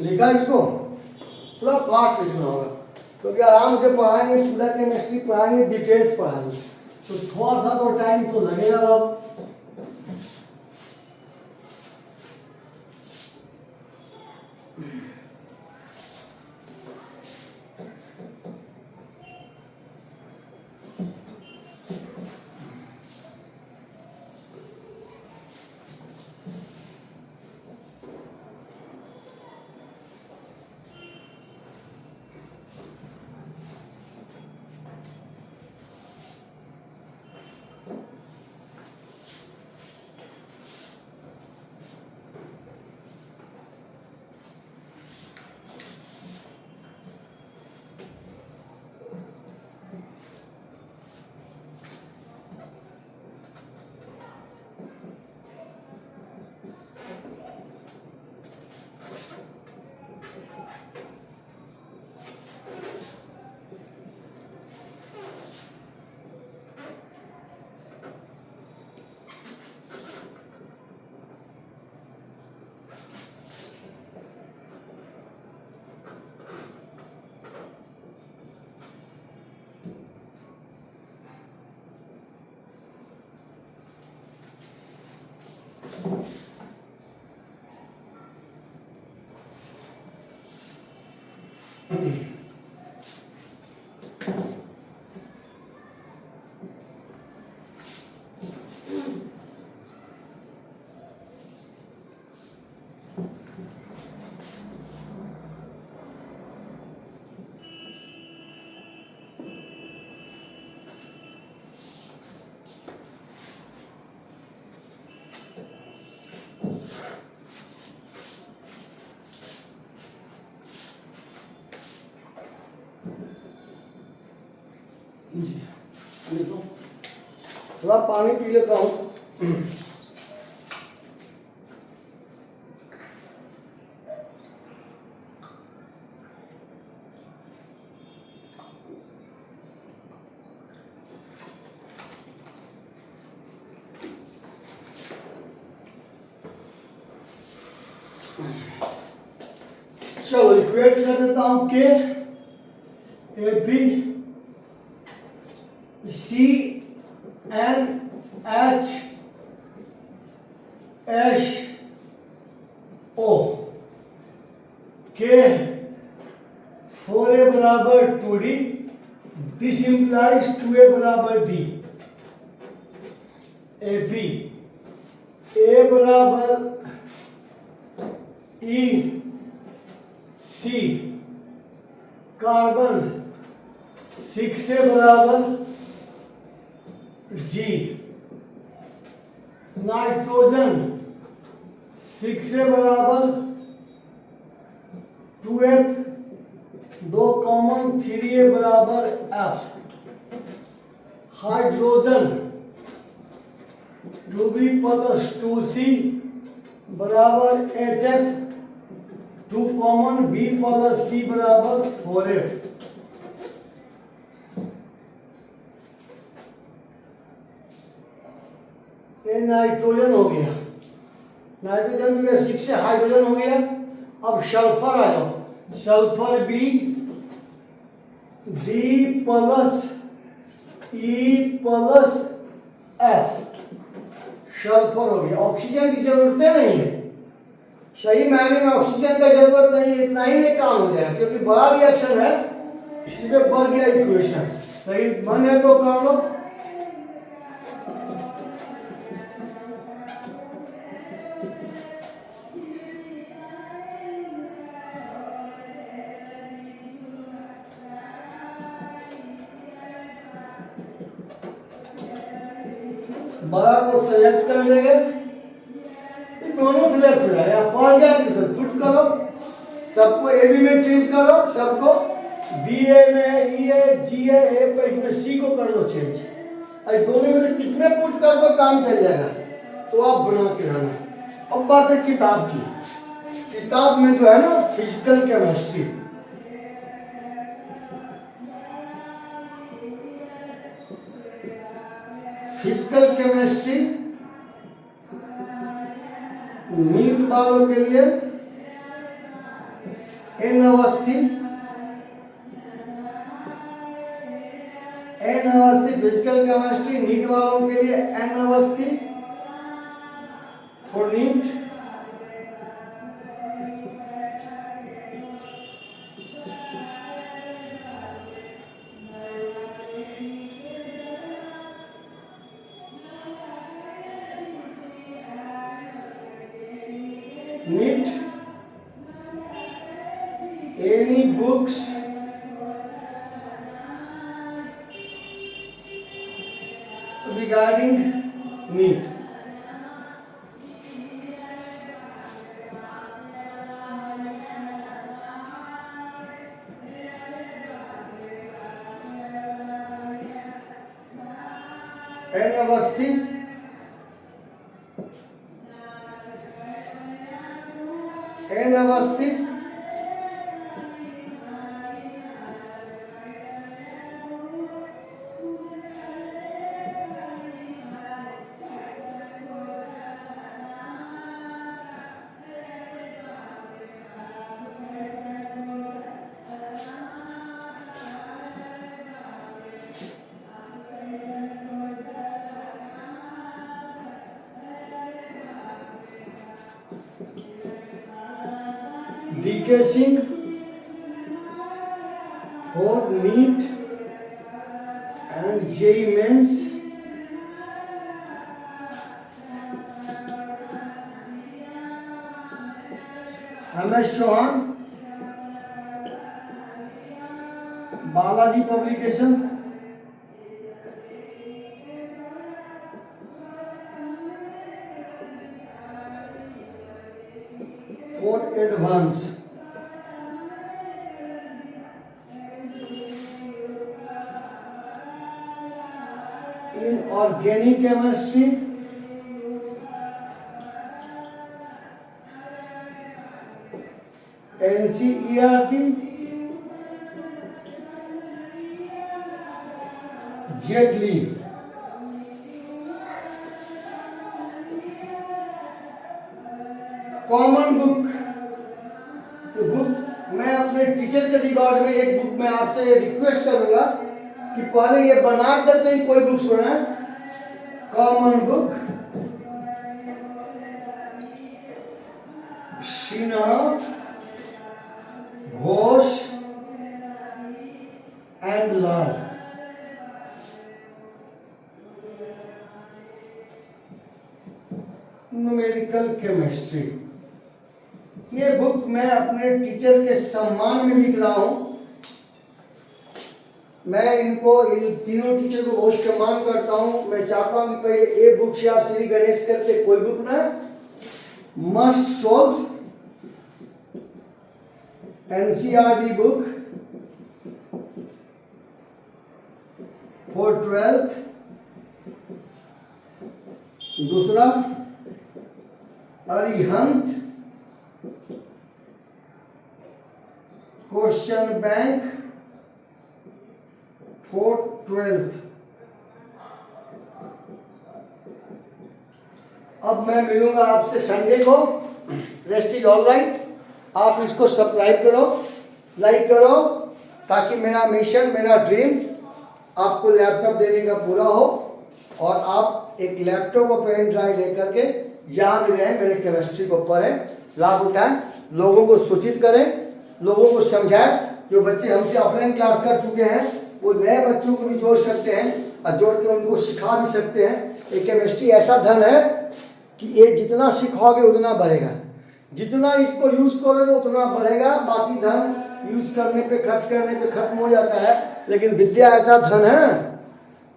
लिखा इसको, थोड़ा फास्ट लिखना होगा क्योंकि आराम से पढ़ाएंगे, पूरा केमिस्ट्री पढ़ाएंगे, डिटेल्स पढ़ाएंगे, तो थोड़ा सा तो टाइम तो लगेगा। अब देखो थोड़ा पानी पी लेता हूँ। चलो इक्वेट कर देता हूँ के A B C N H H O के 4a बराबर 2d, दिस इंप्लाइज 2a बराबर d। ए बी ए बराबर ई सी कार्बन 6 बराबर जी, नाइट्रोजन 6 बराबर 2f, दो कॉमन 3a बराबर f, hydrogen 2b plus 2c बराबर 8f, 2 common b plus c बराबर 4f। ये नाइट्रोजन हो गया, नाइट्रोजन हो गया 6 से हाइड्रोजन हो गया। अब सल्फर आ जाओ, sulphur B D plus E plus F, sulphur हो गया। ऑक्सीजन की जरूरत नहीं है, सही मायने में ऑक्सीजन का जरूरत नहीं है, इतना ही में काम हो जाएगा क्योंकि बड़ा रिएक्शन है, इसमें बढ़ गया इक्वेशन। लेकिन मन है तो कर लो। बड़ा को सेलेक्ट कर लेंगे, दोनों सिलेक्ट हो जाएगा। पढ़ गया पुट करो, सबको ए बी में चेंज करो, सबको डी ए में ई ए जी ए पे, इसमें सी को कर दो चेंज। अरे दोनों में से किसमें पुट कर दो काम चल जाएगा, तो आप बना के लाना। अब बात है किताब की, किताब में जो है ना physical chemistry, physical chemistry NEET वालों के लिए N Awasthi physical chemistry NEET वालों के लिए N Awasthi for NEET. NEET any books regarding NEET. N Awasthi decasing for NEET and JEE Mains. MS Chauhan, Balaji Publication. For advance. In organic chemistry, NCERT, Jet Li. Common book, तो बुक मैं अपने टीचर के रिकॉर्ड में एक बुक में आपसे रिक्वेस्ट करूंगा कि पहले ये बना करके ही कोई बुक्स बनाए। Common book Sinha, Ghosh and Lal. Numerical chemistry, ये बुक मैं अपने टीचर के सम्मान में लिख रहा हूं। मैं इनको, इन तीनों टीचर को बहुत सम्मान करता हूं। मैं चाहता हूं कि पहले ये बुक से आप श्री गणेश करके कोई बुक ना, must solve NCERT book for 12th। दूसरा Arihant question bank for 12th। अब मैं मिलूंगा आपसे संडे को। Rest is all right. आप इसको सब्सक्राइब करो, लाइक करो, ताकि मेरा मिशन, मेरा ड्रीम आपको लैपटॉप देने का पूरा हो और आप एक लैपटॉप और पेन ड्राइव लेकर के जहाँ भी रहें मेरे केमिस्ट्री को पढ़ें, लाभ उठाएं, लोगों को सूचित करें, लोगों को समझाएं। जो बच्चे हमसे ऑफलाइन क्लास कर चुके हैं वो नए बच्चों को भी जोड़ सकते हैं और जोड़ के उनको सिखा भी सकते हैं। ये केमिस्ट्री ऐसा धन है कि ये जितना सिखाओगे उतना बढ़ेगा, जितना इसको यूज करोगे उतना बढ़ेगा। बाकी धन यूज करने पे, खर्च करने पे खत्म हो जाता है, लेकिन विद्या ऐसा धन है,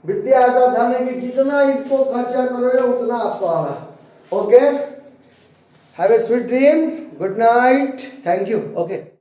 विद्या ऐसा धन है कि जितना इसको खर्चा करोगे उतना आपको आएगा। Okay, have a sweet dream, good night, thank you. Okay.